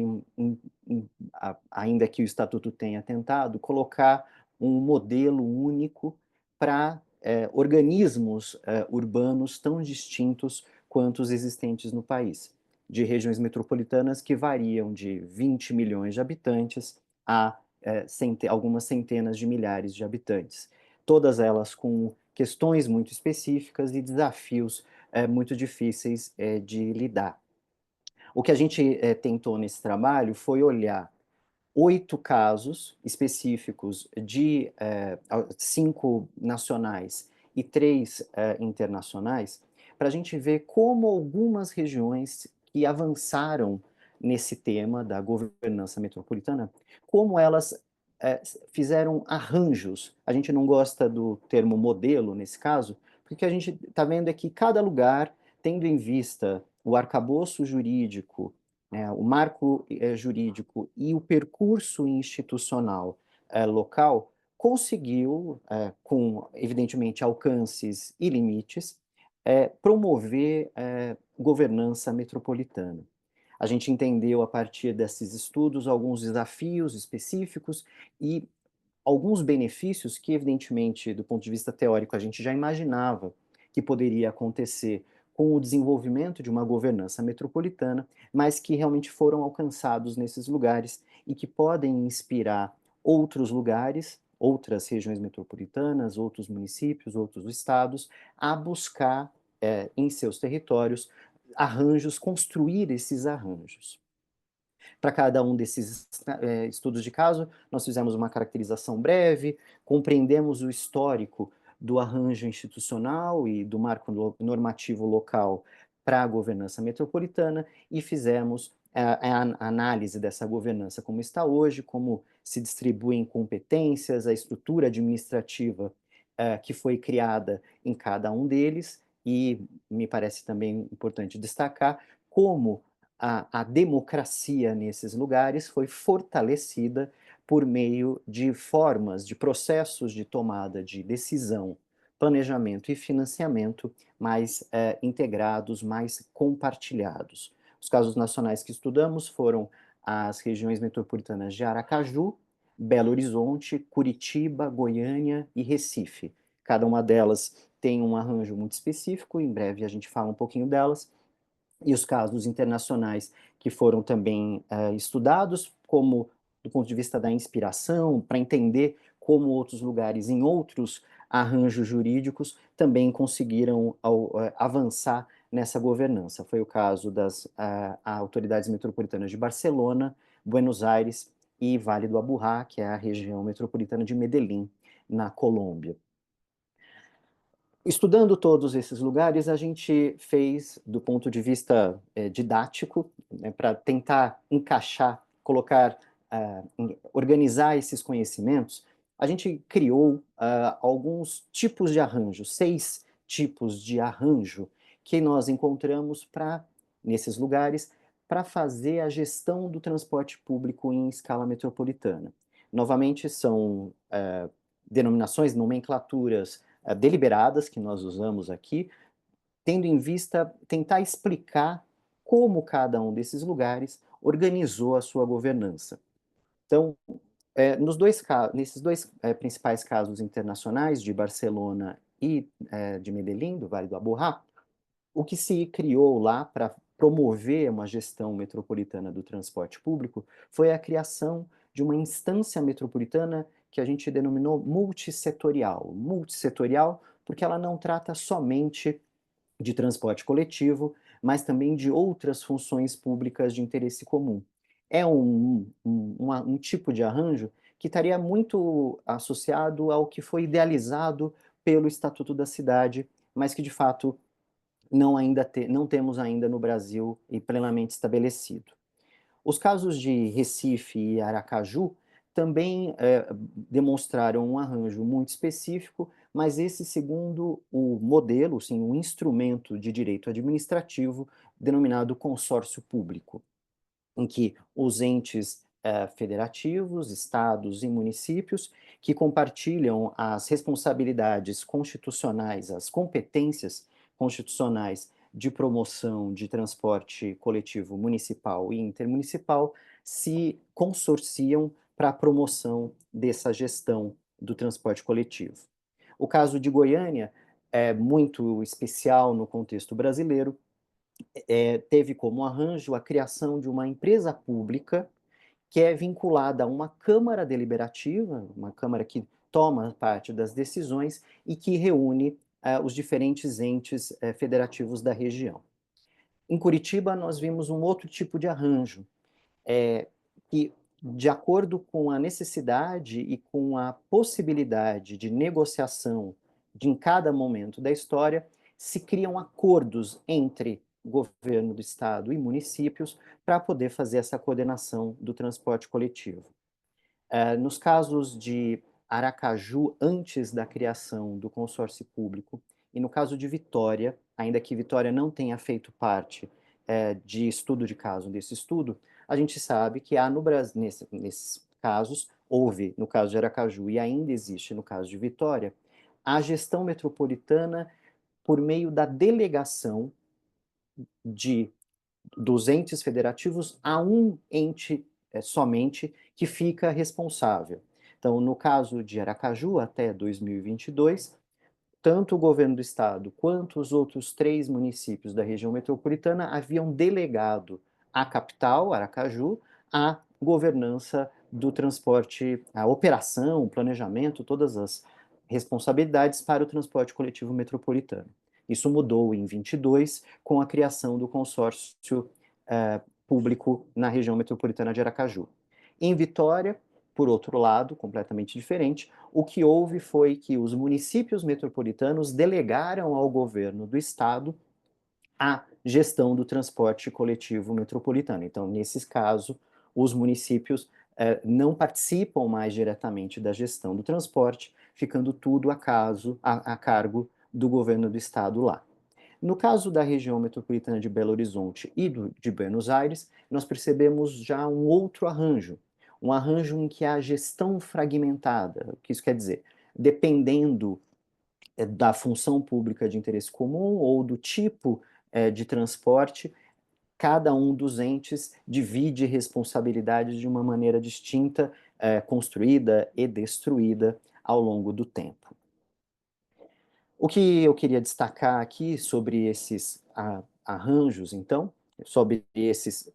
ainda que o Estatuto tenha tentado, colocar um modelo único para organismos urbanos tão distintos quanto os existentes no país, de regiões metropolitanas que variam de 20 milhões de habitantes a algumas centenas de milhares de habitantes, todas elas com questões muito específicas e desafios muito difíceis de lidar. O que a gente tentou nesse trabalho foi olhar 8 casos específicos de 5 nacionais e 3 internacionais, para a gente ver como algumas regiões que avançaram nesse tema da governança metropolitana, como elas fizeram arranjos. A gente não gosta do termo modelo nesse caso, porque o que a gente está vendo é que cada lugar, tendo em vista o arcabouço jurídico, né, o marco jurídico e o percurso institucional local, conseguiu, com, evidentemente, alcances e limites, promover governança metropolitana. A gente entendeu, a partir desses estudos, alguns desafios específicos e alguns benefícios que, evidentemente, do ponto de vista teórico, a gente já imaginava que poderia acontecer com o desenvolvimento de uma governança metropolitana, mas que realmente foram alcançados nesses lugares e que podem inspirar outros lugares, outras regiões metropolitanas, outros municípios, outros estados, a buscar em seus territórios arranjos, construir esses arranjos. Para cada um desses estudos de caso, nós fizemos uma caracterização breve, compreendemos o histórico do arranjo institucional e do marco normativo local para a governança metropolitana e fizemos a análise dessa governança como está hoje, como se distribuem competências, a estrutura administrativa que foi criada em cada um deles e me parece também importante destacar como a democracia nesses lugares foi fortalecida por meio de formas, de processos de tomada de decisão, planejamento e financiamento mais integrados, mais compartilhados. Os casos nacionais que estudamos foram as regiões metropolitanas de Aracaju, Belo Horizonte, Curitiba, Goiânia e Recife. Cada uma delas tem um arranjo muito específico, em breve a gente fala um pouquinho delas, e os casos internacionais que foram também estudados, como do ponto de vista da inspiração, para entender como outros lugares, em outros arranjos jurídicos, também conseguiram avançar nessa governança. Foi o caso das autoridades metropolitanas de Barcelona, Buenos Aires e Vale do Aburrá, que é a região metropolitana de Medellín, na Colômbia. Estudando todos esses lugares, a gente fez, do ponto de vista didático, né, para tentar encaixar, colocar, organizar esses conhecimentos, a gente criou alguns tipos de arranjo, 6 tipos de arranjo que nós encontramos nesses lugares para fazer a gestão do transporte público em escala metropolitana. Novamente, são denominações, nomenclaturas deliberadas que nós usamos aqui, tendo em vista tentar explicar como cada um desses lugares organizou a sua governança. Então, nesses dois principais casos internacionais, de Barcelona e de Medellín, do Vale do Aburrá, o que se criou lá para promover uma gestão metropolitana do transporte público foi a criação de uma instância metropolitana que a gente denominou multissetorial. Multissetorial porque ela não trata somente de transporte coletivo, mas também de outras funções públicas de interesse comum. É um tipo de arranjo que estaria muito associado ao que foi idealizado pelo Estatuto da Cidade, mas que de fato não temos ainda no Brasil e plenamente estabelecido. Os casos de Recife e Aracaju também demonstraram um arranjo muito específico, mas esse segundo o modelo, sim, um instrumento de direito administrativo denominado consórcio público, em que os entes federativos, estados e municípios que compartilham as responsabilidades constitucionais, as competências constitucionais de promoção de transporte coletivo municipal e intermunicipal se consorciam para a promoção dessa gestão do transporte coletivo. O caso de Goiânia é muito especial no contexto brasileiro, teve como arranjo a criação de uma empresa pública que é vinculada a uma Câmara Deliberativa, uma Câmara que toma parte das decisões e que reúne os diferentes entes federativos da região. Em Curitiba, nós vimos um outro tipo de arranjo, que, de acordo com a necessidade e com a possibilidade de negociação em cada momento da história, se criam acordos entre governo do estado e municípios para poder fazer essa coordenação do transporte coletivo. Nos casos de Aracaju, antes da criação do consórcio público, E no caso de Vitória, ainda que Vitória não tenha feito parte de estudo de caso desse estudo, a gente sabe que há no Brasil, nesses casos, houve no caso de Aracaju e ainda existe no caso de Vitória, a gestão metropolitana por meio da delegação dos entes federativos a um ente somente que fica responsável. Então, no caso de Aracaju, até 2022, tanto o governo do estado quanto os outros 3 municípios da região metropolitana haviam delegado à capital, Aracaju, a governança do transporte, a operação, o planejamento, todas as responsabilidades para o transporte coletivo metropolitano. Isso mudou em 22 com a criação do consórcio público na região metropolitana de Aracaju. Em Vitória, por outro lado, completamente diferente, o que houve foi que os municípios metropolitanos delegaram ao governo do estado a gestão do transporte coletivo metropolitano. Então, nesses casos, os municípios não participam mais diretamente da gestão do transporte, ficando tudo a cargo do governo do estado lá. No caso da região metropolitana de Belo Horizonte e de Buenos Aires, nós percebemos já um outro arranjo, um arranjo em que há gestão fragmentada. O que isso quer dizer? Dependendo da função pública de interesse comum ou do tipo de transporte, cada um dos entes divide responsabilidades de uma maneira distinta, construída e destruída ao longo do tempo. O que eu queria destacar aqui sobre esses arranjos, então, sobre esses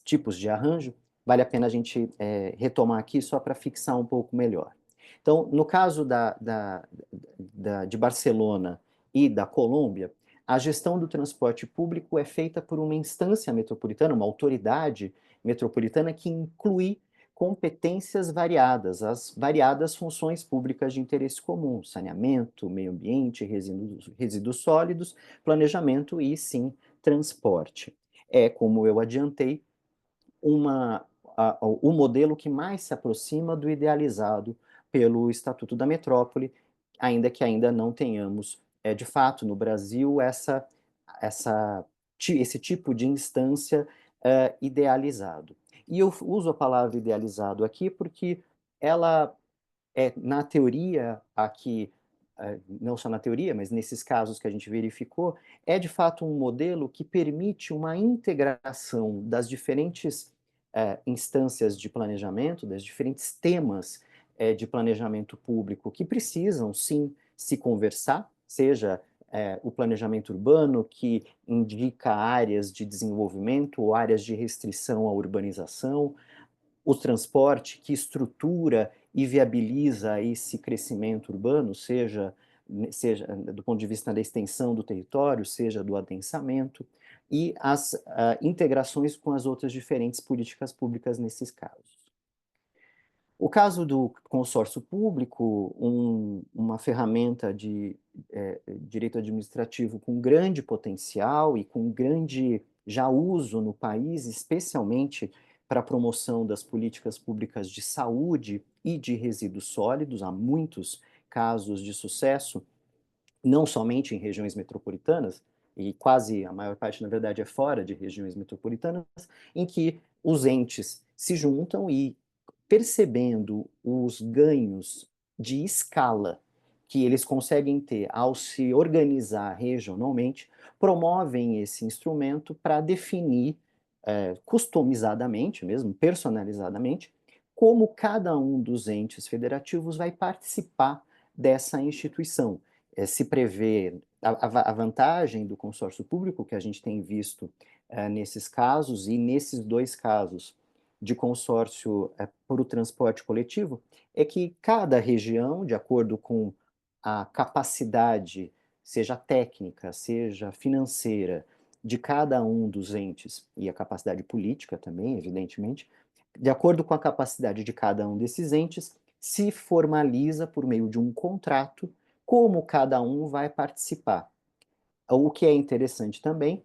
tipos de arranjo, vale a pena a gente retomar aqui só para fixar um pouco melhor. Então, no caso de Barcelona e da Colômbia, a gestão do transporte público é feita por uma instância metropolitana, uma autoridade metropolitana que inclui competências variadas, as variadas funções públicas de interesse comum, saneamento, meio ambiente, resíduos sólidos, planejamento e, sim, transporte. É, como eu adiantei, o modelo que mais se aproxima do idealizado pelo Estatuto da Metrópole, ainda que ainda não tenhamos, de fato, no Brasil, esse tipo de instância idealizado. E eu uso a palavra idealizado aqui porque ela é, na teoria, aqui, não só na teoria, mas nesses casos que a gente verificou, é de fato um modelo que permite uma integração das diferentes instâncias de planejamento, das diferentes temas de planejamento público que precisam, sim, se conversar, seja o planejamento urbano, que indica áreas de desenvolvimento ou áreas de restrição à urbanização, o transporte, que estrutura e viabiliza esse crescimento urbano, seja do ponto de vista da extensão do território, seja do adensamento, e as integrações com as outras diferentes políticas públicas nesses casos. O caso do consórcio público, uma ferramenta de direito administrativo com grande potencial e com grande já uso no país, especialmente para a promoção das políticas públicas de saúde e de resíduos sólidos, há muitos casos de sucesso, não somente em regiões metropolitanas, e quase a maior parte, na verdade, é fora de regiões metropolitanas, em que os entes se juntam e, percebendo os ganhos de escala que eles conseguem ter ao se organizar regionalmente, promovem esse instrumento para definir customizadamente, mesmo personalizadamente, como cada um dos entes federativos vai participar dessa instituição. Se prevê a vantagem do consórcio público que a gente tem visto nesses casos, e nesses 2 casos de consórcio por o transporte coletivo, é que cada região, de acordo com a capacidade, seja técnica, seja financeira, de cada um dos entes, e a capacidade política também, evidentemente, de acordo com a capacidade de cada um desses entes, se formaliza por meio de um contrato como cada um vai participar. O que é interessante também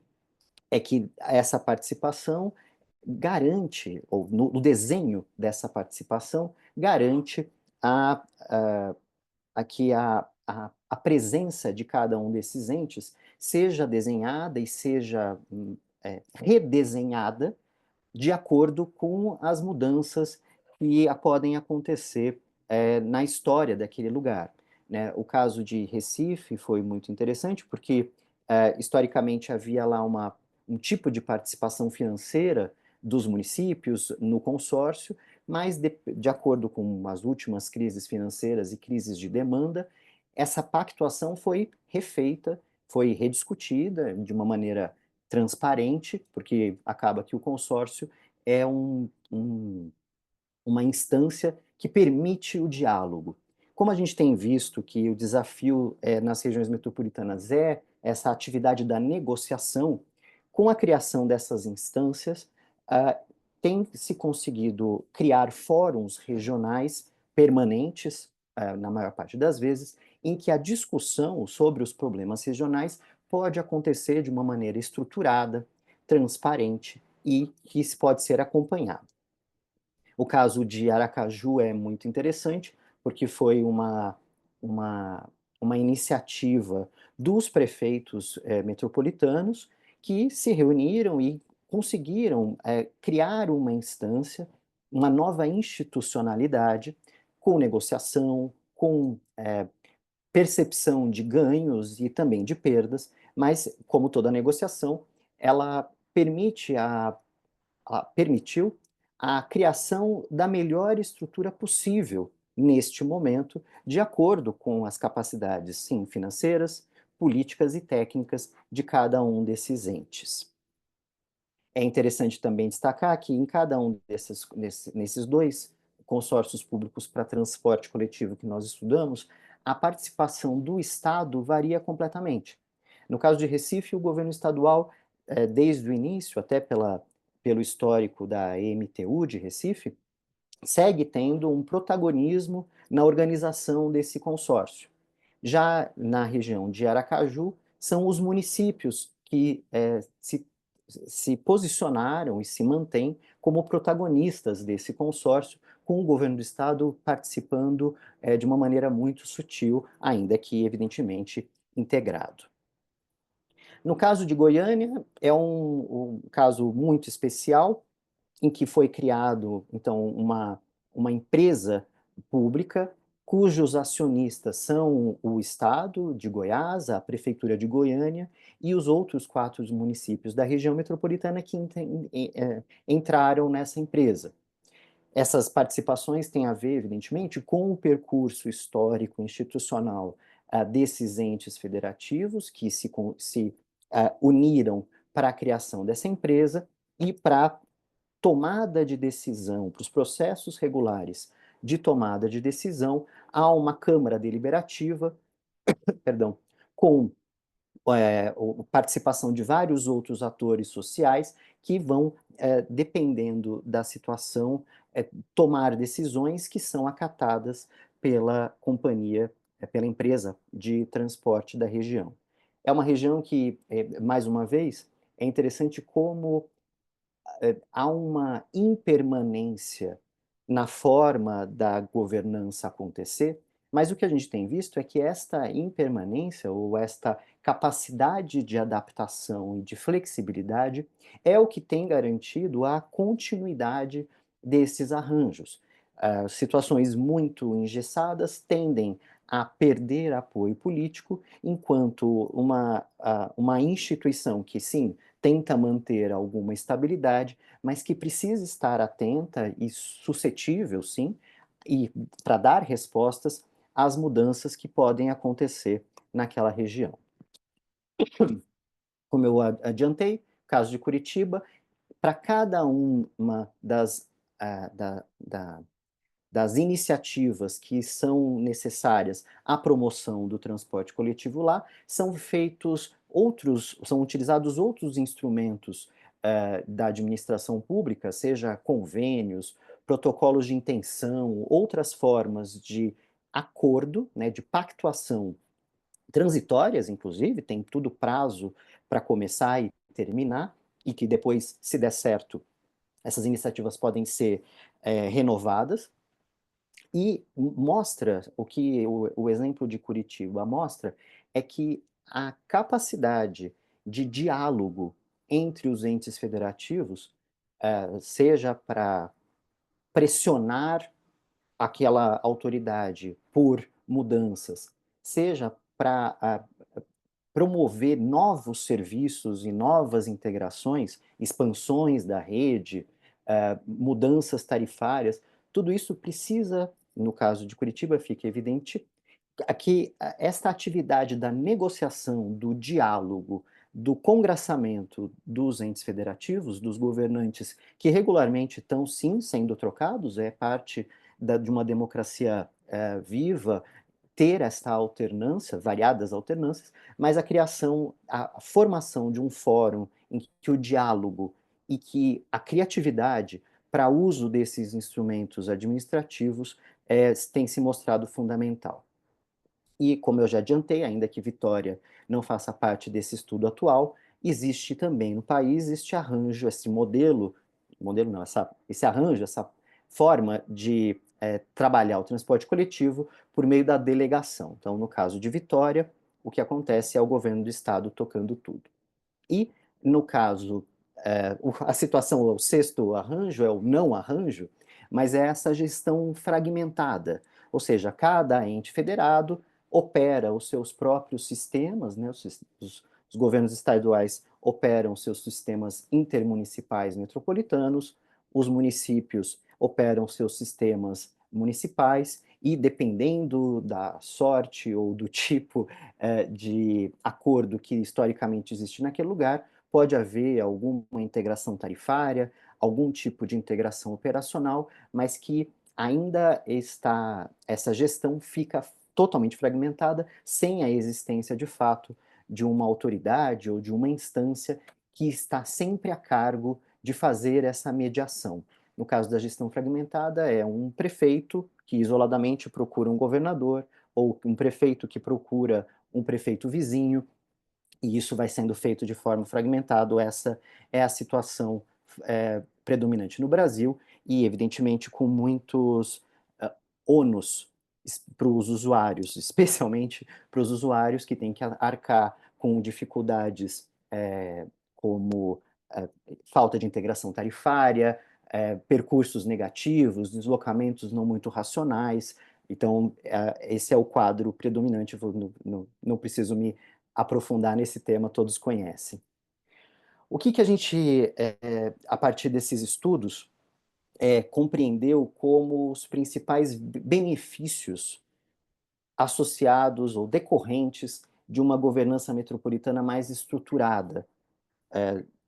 é que essa participação garante, ou no desenho dessa participação, garante que a a presença de cada um desses entes seja desenhada e seja redesenhada de acordo com as mudanças que podem acontecer na história daquele lugar, né? O caso de Recife foi muito interessante porque, historicamente, havia lá um tipo de participação financeira dos municípios no consórcio, mas de acordo com as últimas crises financeiras e crises de demanda, essa pactuação foi refeita, foi rediscutida de uma maneira transparente, porque acaba que o consórcio é uma instância que permite o diálogo. Como a gente tem visto que o desafio nas regiões metropolitanas é essa atividade da negociação, com a criação dessas instâncias, tem se conseguido criar fóruns regionais permanentes, na maior parte das vezes, em que a discussão sobre os problemas regionais pode acontecer de uma maneira estruturada, transparente e que pode ser acompanhado. O caso de Aracaju é muito interessante, porque foi uma iniciativa dos prefeitos metropolitanos que se reuniram e conseguiram criar uma instância, uma nova institucionalidade, com negociação, com percepção de ganhos e também de perdas, mas, como toda negociação, ela permitiu a criação da melhor estrutura possível neste momento, de acordo com as capacidades, sim, financeiras, políticas e técnicas de cada um desses entes. É interessante também destacar que em cada um nesses dois consórcios públicos para transporte coletivo que nós estudamos, a participação do Estado varia completamente. No caso de Recife, o governo estadual, desde o início, até pelo histórico da EMTU de Recife, segue tendo um protagonismo na organização desse consórcio. Já na região de Aracaju, são os municípios que se posicionaram e se mantêm como protagonistas desse consórcio, com o governo do estado participando de uma maneira muito sutil, ainda que, evidentemente, integrado. No caso de Goiânia, é um caso muito especial, em que foi criado, então, uma empresa pública cujos acionistas são o Estado de Goiás, a Prefeitura de Goiânia e os outros 4 municípios da região metropolitana que entraram nessa empresa. Essas participações têm a ver, evidentemente, com o percurso histórico institucional desses entes federativos que se uniram para a criação dessa empresa e para tomada de decisão, para os processos regulares de tomada de decisão, há uma Câmara Deliberativa, perdão, com participação de vários outros atores sociais que vão, dependendo da situação, tomar decisões que são acatadas pela companhia, pela empresa de transporte da região. É uma região que, mais uma vez, é interessante como há uma impermanência na forma da governança acontecer, mas o que a gente tem visto é que esta impermanência ou esta capacidade de adaptação e de flexibilidade é o que tem garantido a continuidade desses arranjos. Situações muito engessadas tendem a perder apoio político, enquanto uma instituição que, sim, tenta manter alguma estabilidade, mas que precisa estar atenta e suscetível, sim, e para dar respostas às mudanças que podem acontecer naquela região. Como eu adiantei, caso de Curitiba, para cada uma das iniciativas que são necessárias à promoção do transporte coletivo lá, são utilizados outros instrumentos da administração pública, seja convênios, protocolos de intenção, outras formas de acordo, né, de pactuação transitórias, inclusive, tem tudo prazo para começar e terminar, e que depois, se der certo, essas iniciativas podem ser renovadas, E mostra, o exemplo de Curitiba mostra, é que a capacidade de diálogo entre os entes federativos, seja para pressionar aquela autoridade por mudanças, seja para promover novos serviços e novas integrações, expansões da rede, mudanças tarifárias, tudo isso precisa, no caso de Curitiba, fica evidente que esta atividade da negociação, do diálogo, do congraçamento dos entes federativos, dos governantes que regularmente estão, sim, sendo trocados, é parte de uma democracia viva, ter esta alternância, variadas alternâncias, mas a criação, a formação de um fórum em que o diálogo e que a criatividade para uso desses instrumentos administrativos tem se mostrado fundamental. E, como eu já adiantei, ainda que Vitória não faça parte desse estudo atual, existe também no país este arranjo, esse modelo não, esse arranjo, essa forma de trabalhar o transporte coletivo por meio da delegação. Então, no caso de Vitória, o que acontece é o governo do estado tocando tudo. E, no caso, a situação, o sexto arranjo é o não arranjo, mas é essa gestão fragmentada, ou seja, cada ente federado opera os seus próprios sistemas, né, os governos estaduais operam seus sistemas intermunicipais metropolitanos, os municípios operam seus sistemas municipais e, dependendo da sorte ou do tipo de acordo que historicamente existe naquele lugar, pode haver alguma integração tarifária, algum tipo de integração operacional, mas que ainda essa gestão fica totalmente fragmentada, sem a existência de fato de uma autoridade ou de uma instância que está sempre a cargo de fazer essa mediação. No caso da gestão fragmentada, é um prefeito que isoladamente procura um governador, ou um prefeito que procura um prefeito vizinho, e isso vai sendo feito de forma fragmentada. Essa é a situação predominante no Brasil, e evidentemente com muitos ônus para os usuários, especialmente para os usuários que têm que arcar com dificuldades como falta de integração tarifária, percursos negativos, deslocamentos não muito racionais. Então, esse é o quadro predominante, não preciso me aprofundar nesse tema, todos conhecem. O que a gente, a partir desses estudos, compreendeu como os principais benefícios associados ou decorrentes de uma governança metropolitana mais estruturada,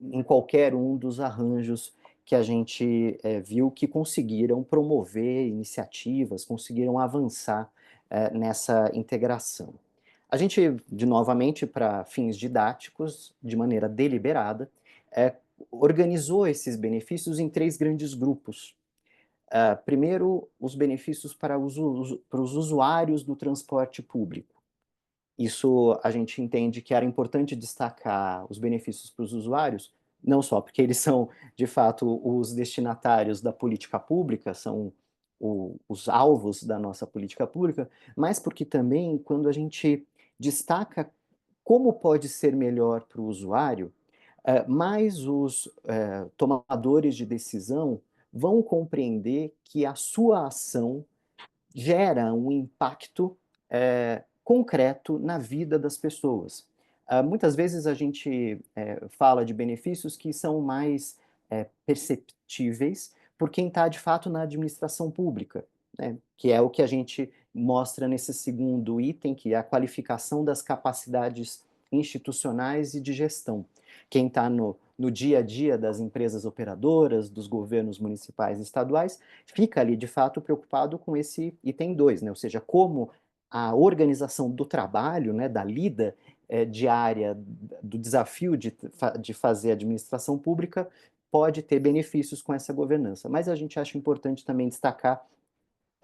em qualquer um dos arranjos que a gente viu que conseguiram promover iniciativas, conseguiram avançar nessa integração. A gente, novamente, para fins didáticos, de maneira deliberada, organizou esses benefícios em 3 grandes grupos. Primeiro, os benefícios para os usuários do transporte público. Isso a gente entende que era importante destacar os benefícios para os usuários, não só porque eles são, de fato, os destinatários da política pública, são os alvos da nossa política pública, mas porque também, quando a gente destaca como pode ser melhor para o usuário, mais os tomadores de decisão vão compreender que a sua ação gera um impacto concreto na vida das pessoas. Muitas vezes a gente fala de benefícios que são mais perceptíveis por quem está de fato na administração pública, né? Que é o que a gente mostra nesse segundo item, que é a qualificação das capacidades institucionais e de gestão. Quem está no dia a dia das empresas operadoras, dos governos municipais e estaduais, fica ali de fato preocupado com esse item 2, né? Ou seja, como a organização do trabalho, né, da lida diária, do desafio de fazer administração pública, pode ter benefícios com essa governança. Mas a gente acha importante também destacar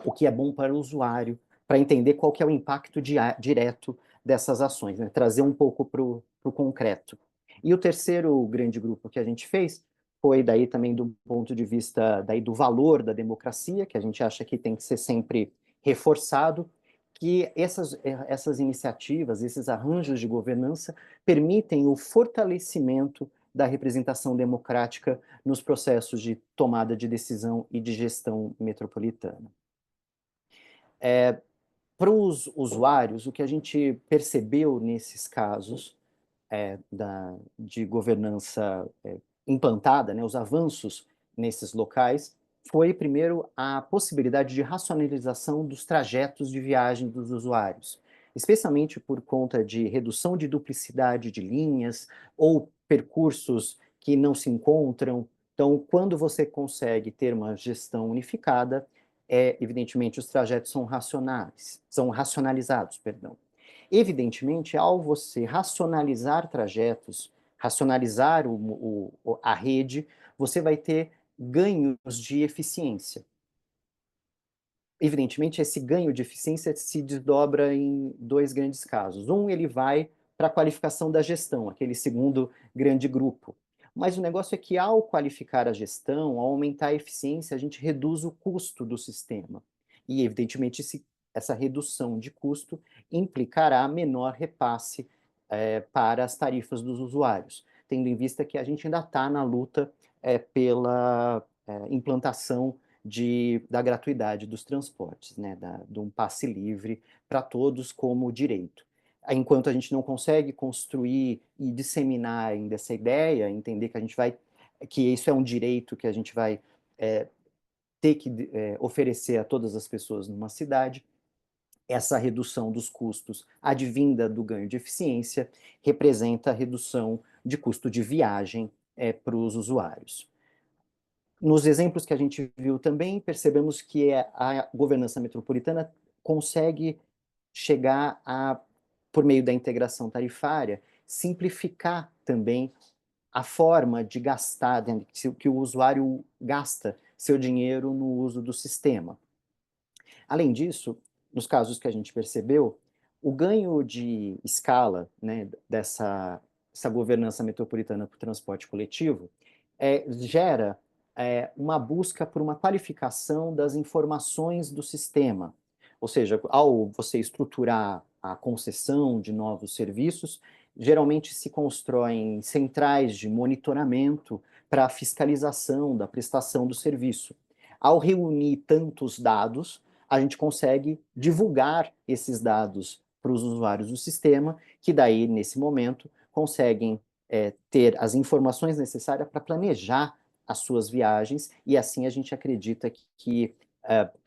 o que é bom para o usuário, para entender qual que é o impacto direto dessas ações, né? Trazer um pouco para o concreto. E o terceiro grande grupo que a gente fez foi daí também do ponto de vista daí do valor da democracia, que a gente acha que tem que ser sempre reforçado, que essas iniciativas, esses arranjos de governança permitem o fortalecimento da representação democrática nos processos de tomada de decisão e de gestão metropolitana. Para os usuários, o que a gente percebeu nesses casos de governança implantada, né, os avanços nesses locais, foi, primeiro, a possibilidade de racionalização dos trajetos de viagem dos usuários, especialmente por conta de redução de duplicidade de linhas ou percursos que não se encontram. Então, quando você consegue ter uma gestão unificada, evidentemente, os trajetos são racionalizados, perdão. Evidentemente, ao você racionalizar trajetos, racionalizar a rede, você vai ter ganhos de eficiência. Evidentemente, esse ganho de eficiência se desdobra em dois grandes casos. Um, ele vai para a qualificação da gestão, aquele segundo grande grupo. Mas o negócio é que, ao qualificar a gestão, ao aumentar a eficiência, a gente reduz o custo do sistema. E, evidentemente, essa redução de custo implicará menor repasse para as tarifas dos usuários, tendo em vista que a gente ainda está na luta pela implantação da gratuidade dos transportes, né, de um passe livre para todos como direito. Enquanto a gente não consegue construir e disseminar ainda essa ideia, entender que isso é um direito que a gente vai ter que oferecer a todas as pessoas numa cidade, essa redução dos custos advinda do ganho de eficiência representa a redução de custo de viagem para os usuários. Nos exemplos que a gente viu também, percebemos que a governança metropolitana consegue chegar por meio da integração tarifária, simplificar também a forma de gastar, que o usuário gasta seu dinheiro no uso do sistema. Além disso, nos casos que a gente percebeu, o ganho de escala, né, dessa governança metropolitana para o transporte coletivo gera uma busca por uma qualificação das informações do sistema. Ou seja, ao você estruturar a concessão de novos serviços, geralmente se constroem centrais de monitoramento para a fiscalização da prestação do serviço. Ao reunir tantos dados, a gente consegue divulgar esses dados para os usuários do sistema, que daí, nesse momento, conseguem ter as informações necessárias para planejar as suas viagens, e assim a gente acredita que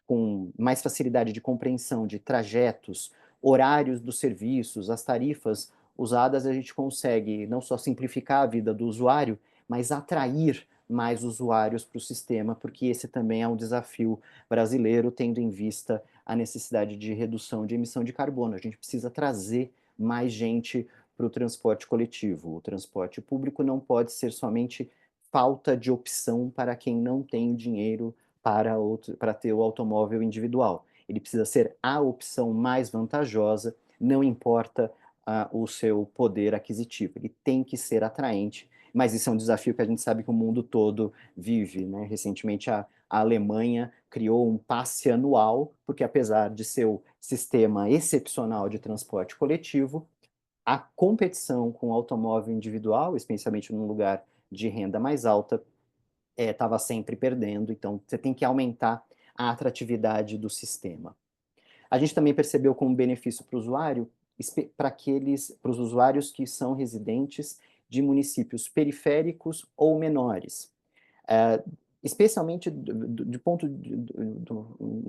com mais facilidade de compreensão de trajetos, horários dos serviços, as tarifas usadas, a gente consegue não só simplificar a vida do usuário, mas atrair mais usuários para o sistema, porque esse também é um desafio brasileiro, tendo em vista a necessidade de redução de emissão de carbono. A gente precisa trazer mais gente para o transporte coletivo. O transporte público não pode ser somente falta de opção para quem não tem dinheiro para ter o automóvel individual. Ele precisa ser a opção mais vantajosa, não importa o seu poder aquisitivo. Ele tem que ser atraente, mas isso é um desafio que a gente sabe que o mundo todo vive, né? Recentemente, a Alemanha criou um passe anual, porque apesar de seu sistema excepcional de transporte coletivo, a competição com o automóvel individual, especialmente num lugar de renda mais alta, estava sempre perdendo. Então, você tem que aumentar a atratividade do sistema. A gente também percebeu como benefício para o usuário, para os usuários que são residentes de municípios periféricos ou menores, especialmente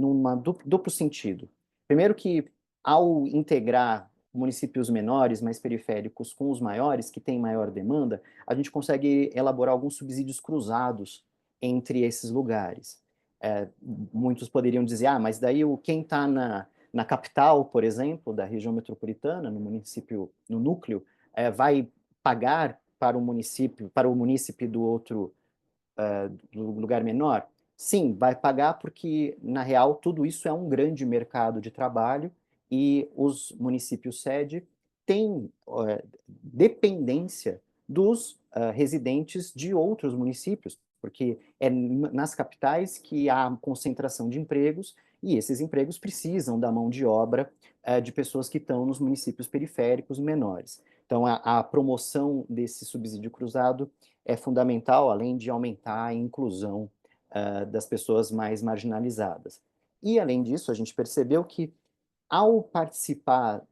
num duplo sentido. Primeiro que, ao integrar municípios menores, mais periféricos, com os maiores, que têm maior demanda, a gente consegue elaborar alguns subsídios cruzados entre esses lugares. Muitos poderiam dizer, mas daí quem está na capital, por exemplo, da região metropolitana, no município, no núcleo, vai pagar para o munícipe do outro do lugar menor? Sim, vai pagar porque, na real, tudo isso é um grande mercado de trabalho e os municípios sede têm dependência dos residentes de outros municípios, porque é nas capitais que há concentração de empregos, e esses empregos precisam da mão de obra de pessoas que estão nos municípios periféricos menores. Então, a promoção desse subsídio cruzado é fundamental, além de aumentar a inclusão das pessoas mais marginalizadas. E, além disso, a gente percebeu que, ao participar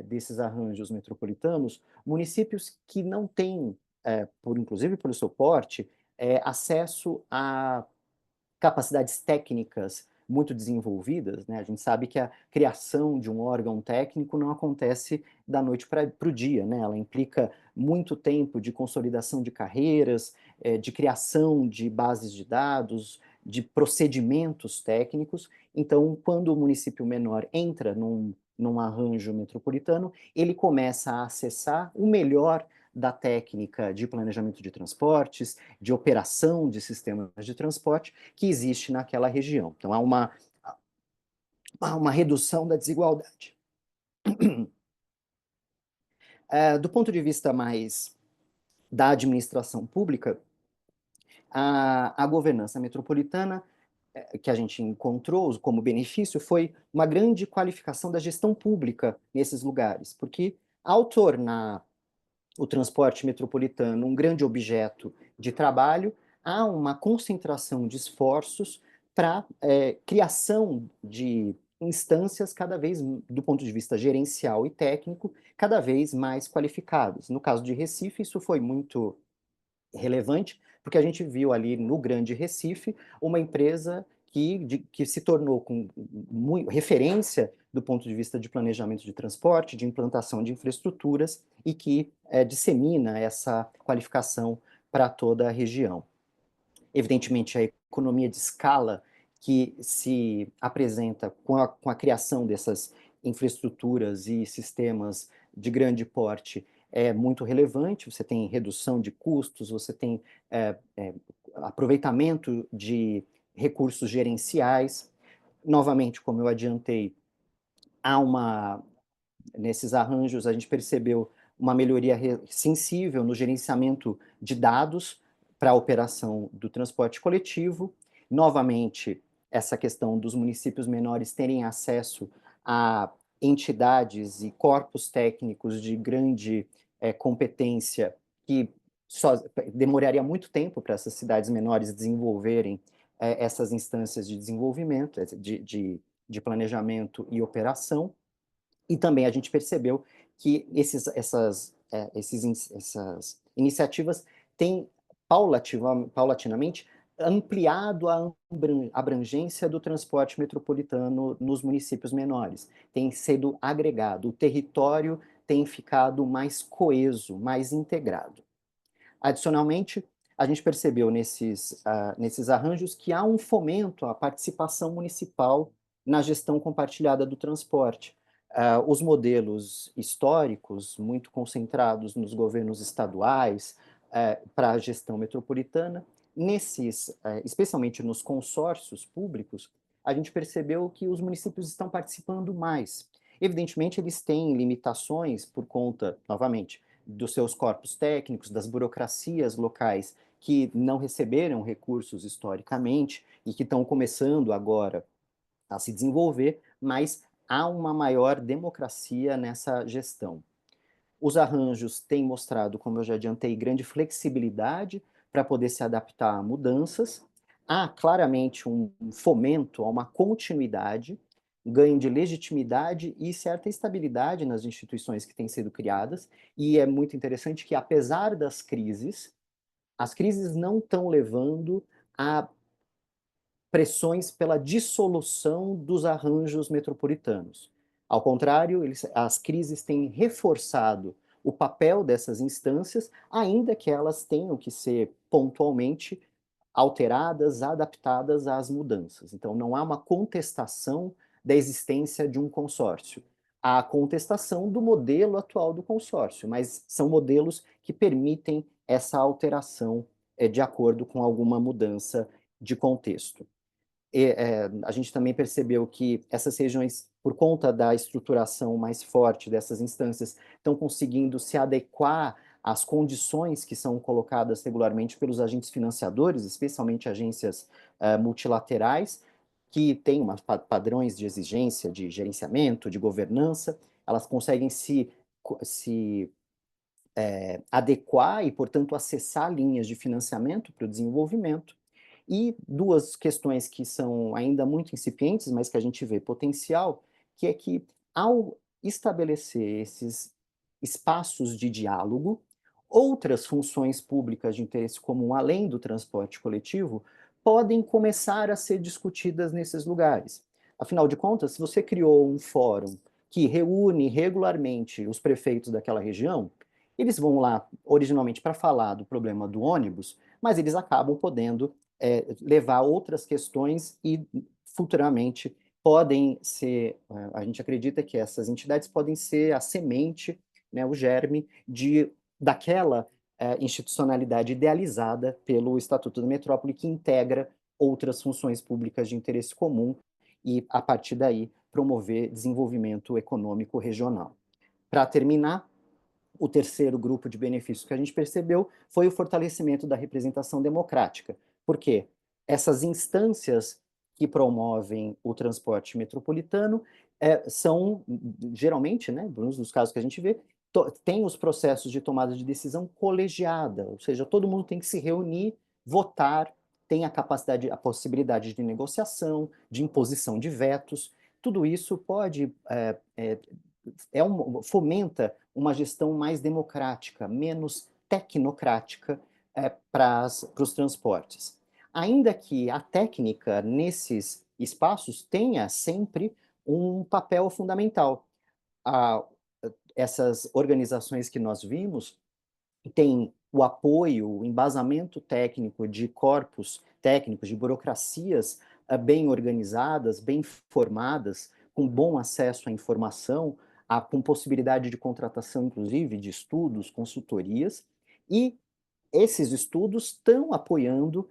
desses arranjos metropolitanos, municípios que não têm, inclusive pelo seu porte, acesso a capacidades técnicas muito desenvolvidas, né? A gente sabe que a criação de um órgão técnico não acontece da noite para o dia, né? Ela implica muito tempo de consolidação de carreiras, de criação de bases de dados, de procedimentos técnicos. Então, quando o município menor entra num arranjo metropolitano, ele começa a acessar o melhor da técnica de planejamento de transportes, de operação de sistemas de transporte que existe naquela região. Então, há uma redução da desigualdade. Do ponto de vista mais da administração pública, a governança metropolitana que a gente encontrou como benefício foi uma grande qualificação da gestão pública nesses lugares, porque ao tornar o transporte metropolitano um grande objeto de trabalho, há uma concentração de esforços para criação de instâncias cada vez, do ponto de vista gerencial e técnico, cada vez mais qualificadas. No caso de Recife, isso foi muito relevante, porque a gente viu ali no Grande Recife uma empresa que se tornou referência do ponto de vista de planejamento de transporte, de implantação de infraestruturas e que dissemina essa qualificação para toda a região. Evidentemente, a economia de escala que se apresenta com a criação dessas infraestruturas e sistemas de grande porte é muito relevante. Você tem redução de custos, você tem aproveitamento de recursos gerenciais. Novamente, como eu adiantei, nesses arranjos a gente percebeu uma melhoria sensível no gerenciamento de dados para a operação do transporte coletivo. Novamente, essa questão dos municípios menores terem acesso a entidades e corpos técnicos de grande competência que demoraria muito tempo para essas cidades menores desenvolverem essas instâncias de desenvolvimento, de planejamento e operação. E também a gente percebeu que essas iniciativas têm paulatinamente ampliado a abrangência do transporte metropolitano nos municípios menores. Tem sido agregado, o território tem ficado mais coeso, mais integrado. Adicionalmente, a gente percebeu nesses arranjos que há um fomento à participação municipal na gestão compartilhada do transporte. Os modelos históricos, muito concentrados nos governos estaduais, para a gestão metropolitana, especialmente nos consórcios públicos, a gente percebeu que os municípios estão participando mais. Evidentemente, eles têm limitações por conta, novamente, dos seus corpos técnicos, das burocracias locais que não receberam recursos historicamente e que estão começando agora a se desenvolver, mas há uma maior democracia nessa gestão. Os arranjos têm mostrado, como eu já adiantei, grande flexibilidade para poder se adaptar a mudanças. Há claramente um fomento a uma continuidade, ganho de legitimidade e certa estabilidade nas instituições que têm sido criadas. E é muito interessante que, apesar das crises, as crises não estão levando a pressões pela dissolução dos arranjos metropolitanos. Ao contrário, as crises têm reforçado o papel dessas instâncias, ainda que elas tenham que ser pontualmente alteradas, adaptadas às mudanças. Então, não há uma contestação da existência de um consórcio. Há a contestação do modelo atual do consórcio, mas são modelos que permitem essa alteração de acordo com alguma mudança de contexto. A gente também percebeu que essas regiões, por conta da estruturação mais forte dessas instâncias, estão conseguindo se adequar as condições que são colocadas regularmente pelos agentes financiadores, especialmente agências multilaterais, que têm padrões de exigência, de gerenciamento, de governança, elas conseguem se adequar e, portanto, acessar linhas de financiamento para o desenvolvimento. E duas questões que são ainda muito incipientes, mas que a gente vê potencial, que é que, ao estabelecer esses espaços de diálogo, outras funções públicas de interesse comum, além do transporte coletivo, podem começar a ser discutidas nesses lugares. Afinal de contas, se você criou um fórum que reúne regularmente os prefeitos daquela região, eles vão lá originalmente para falar do problema do ônibus, mas eles acabam podendo levar outras questões e futuramente podem ser, a gente acredita que essas entidades podem ser a semente, né, o germe daquela institucionalidade idealizada pelo Estatuto da Metrópole, que integra outras funções públicas de interesse comum e, a partir daí, promover desenvolvimento econômico regional. Para terminar, o terceiro grupo de benefícios que a gente percebeu foi o fortalecimento da representação democrática. Por quê? Essas instâncias que promovem o transporte metropolitano são, geralmente, né, nos casos que a gente vê, tem os processos de tomada de decisão colegiada, ou seja, todo mundo tem que se reunir, votar, tem a capacidade, a possibilidade de negociação, de imposição de vetos. Tudo isso pode fomenta uma gestão mais democrática, menos tecnocrática para os transportes. Ainda que a técnica nesses espaços tenha sempre um papel fundamental. Essas organizações que nós vimos têm o apoio, o embasamento técnico de corpos técnicos, de burocracias bem organizadas, bem formadas, com bom acesso à informação, com possibilidade de contratação, inclusive, de estudos, consultorias, e esses estudos estão apoiando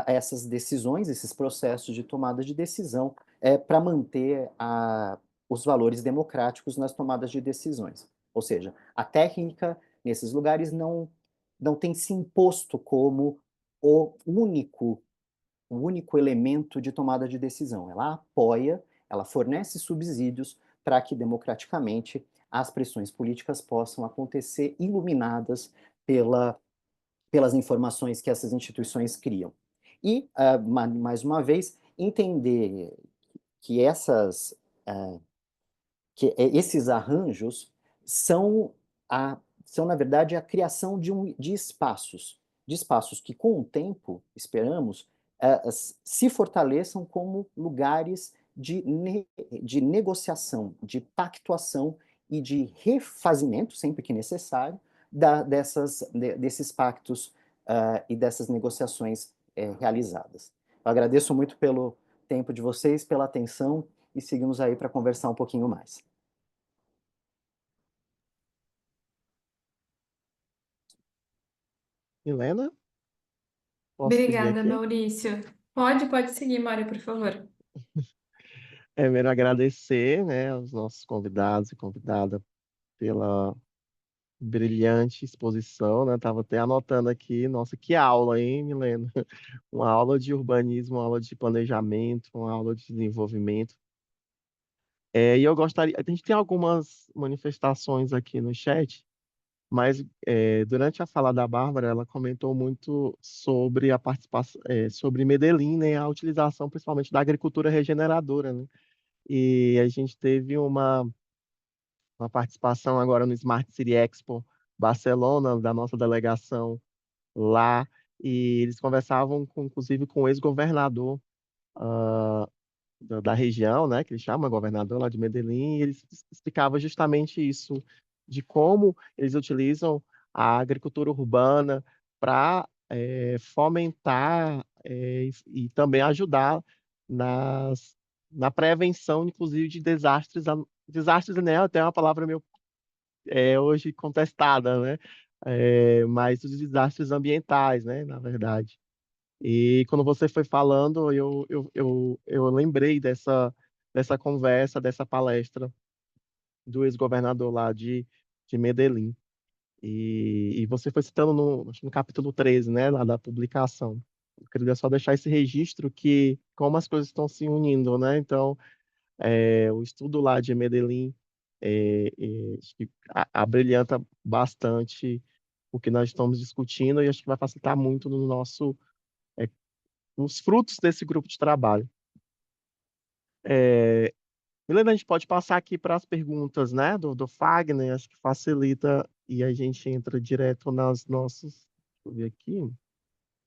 essas decisões, esses processos de tomada de decisão, para manter os valores democráticos nas tomadas de decisões. Ou seja, a técnica nesses lugares não tem se imposto como o único elemento de tomada de decisão. Ela apoia, ela fornece subsídios para que democraticamente as pressões políticas possam acontecer iluminadas pelas informações que essas instituições criam. E, mais uma vez, entender que esses arranjos são, na verdade, a criação de espaços que, com o tempo, esperamos, se fortaleçam como lugares de negociação, de pactuação e de refazimento, sempre que necessário, desses pactos e dessas negociações realizadas. Eu agradeço muito pelo tempo de vocês, pela atenção, e seguimos aí para conversar um pouquinho mais. Milena, posso seguir Obrigada, aqui? Maurício. Pode seguir, Mário, por favor. Primeiro agradecer, né, aos nossos convidados e convidada pela brilhante exposição, né? Tava até anotando aqui, nossa, que aula, hein, Milena? Uma aula de urbanismo, uma aula de planejamento, uma aula de desenvolvimento. E eu gostaria, a gente tem algumas manifestações aqui no chat, mas durante a fala da Bárbara, ela comentou muito sobre a participação, sobre Medellín, né, a utilização principalmente da agricultura regeneradora, né? E a gente teve uma participação agora no Smart City Expo Barcelona, da nossa delegação lá, e eles conversavam, inclusive, com o ex-governador da região, né, que ele chama governador lá de Medellín, e ele explicava justamente isso, de como eles utilizam a agricultura urbana para fomentar e também ajudar na prevenção, inclusive, de desastres, desastres, né, até uma palavra meio hoje contestada, né, mas os desastres ambientais, né, na verdade. E quando você foi falando, eu lembrei dessa conversa, dessa palestra do ex-governador lá de Medellín. E você foi citando acho que no capítulo 13, né, lá da publicação. Eu queria só deixar esse registro que como as coisas estão se unindo, né? Então, o estudo lá de Medellín acho que abrilhanta bastante o que nós estamos discutindo e acho que vai facilitar muito no é, os frutos desse grupo de trabalho. É, Milena, a gente pode passar aqui para as perguntas, né, do Fagner, acho que facilita e a gente entra direto nas nossas. Deixa eu ver aqui.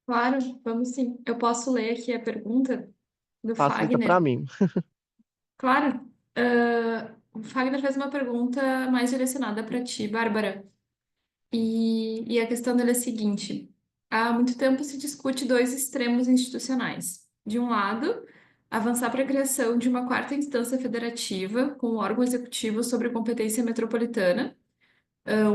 Claro, vamos sim. Eu posso ler aqui a pergunta do Facilita para Fagner? mim. Claro. O Fagner fez uma pergunta mais direcionada para ti, Bárbara. E a questão dele é a seguinte: há muito tempo se discute dois extremos institucionais. De um lado, avançar para a criação de uma quarta instância federativa, com um órgão executivo sobre competência metropolitana,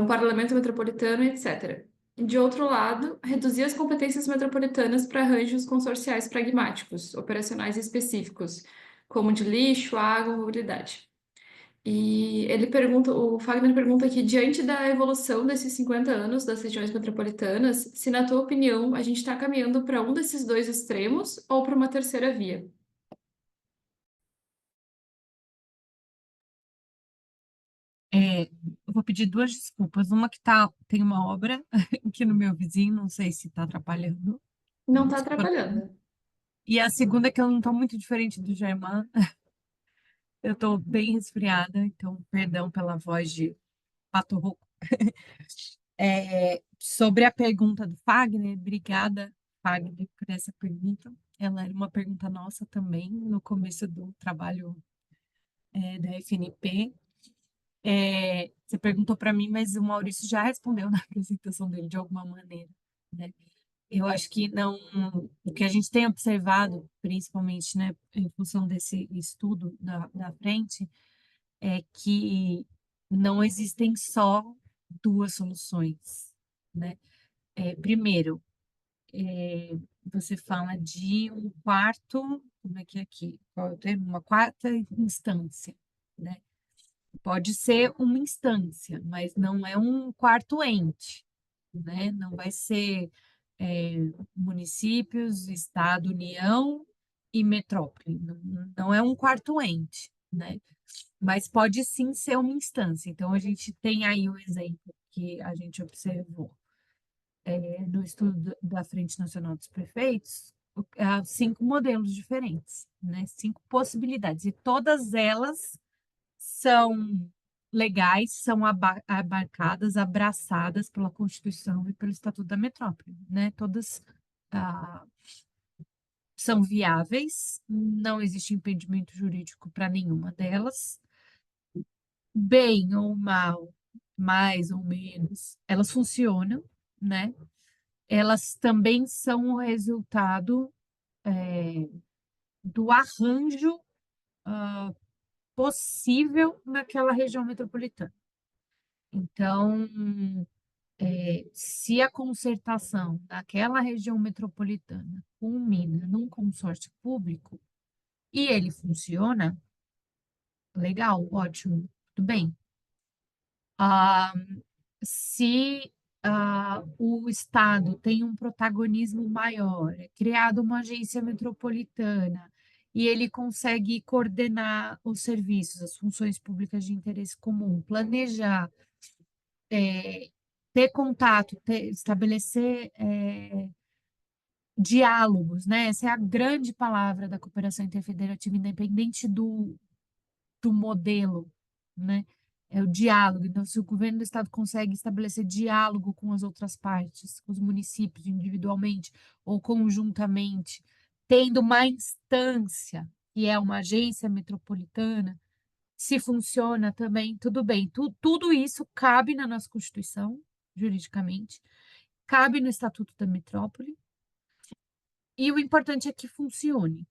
um parlamento metropolitano, etc. E de outro lado, reduzir as competências metropolitanas para arranjos consorciais pragmáticos, operacionais e específicos, como de lixo, água, mobilidade. E o Fagner pergunta aqui, diante da evolução desses 50 anos das regiões metropolitanas, se na tua opinião a gente está caminhando para um desses dois extremos ou para uma terceira via? Eu vou pedir duas desculpas. Uma que tem uma obra aqui no meu vizinho, não sei se está atrapalhando. Não está Desculpa. atrapalhando. E a segunda é que eu não estou muito diferente do Germán. Eu estou bem resfriada, então perdão pela voz de pato rouco. Sobre a pergunta do Fagner, obrigada, Fagner, por essa pergunta. Ela era uma pergunta nossa também, no começo do trabalho da FNP. Você perguntou para mim, mas o Maurício já respondeu na apresentação dele de alguma maneira, né? Eu acho que não, o que a gente tem observado, principalmente, né, em função desse estudo da frente, é que não existem só duas soluções, né? Primeiro, você fala de um quarto, como é que é aqui? Qual é o termo? Uma quarta instância, né? Pode ser uma instância, mas não é um quarto ente, né? Não vai ser municípios, Estado, União e metrópole. Não, não é um quarto ente, né? Mas pode sim ser uma instância. Então, a gente tem aí o exemplo que a gente observou no estudo da Frente Nacional dos Prefeitos, 5 modelos diferentes, né? 5 possibilidades. E todas elas são legais, são abarcadas, abraçadas pela Constituição e pelo Estatuto da Metrópole, né? Todas são viáveis, não existe impedimento jurídico para nenhuma delas. Bem ou mal, mais ou menos, elas funcionam, né? Elas também são o resultado do arranjo possível naquela região metropolitana. Então, se a concertação daquela região metropolitana culmina num consórcio público e ele funciona, legal, ótimo, tudo bem. Se o Estado tem um protagonismo maior, é criada uma agência metropolitana e ele consegue coordenar os serviços, as funções públicas de interesse comum, planejar, ter contato, estabelecer diálogos, né? Essa é a grande palavra da cooperação interfederativa, independente do modelo, né? É o diálogo. Então, se o governo do estado consegue estabelecer diálogo com as outras partes, com os municípios individualmente ou conjuntamente, tendo uma instância, que é uma agência metropolitana, se funciona também, tudo bem. Tudo isso cabe na nossa Constituição, juridicamente, cabe no Estatuto da Metrópole, e o importante é que funcione.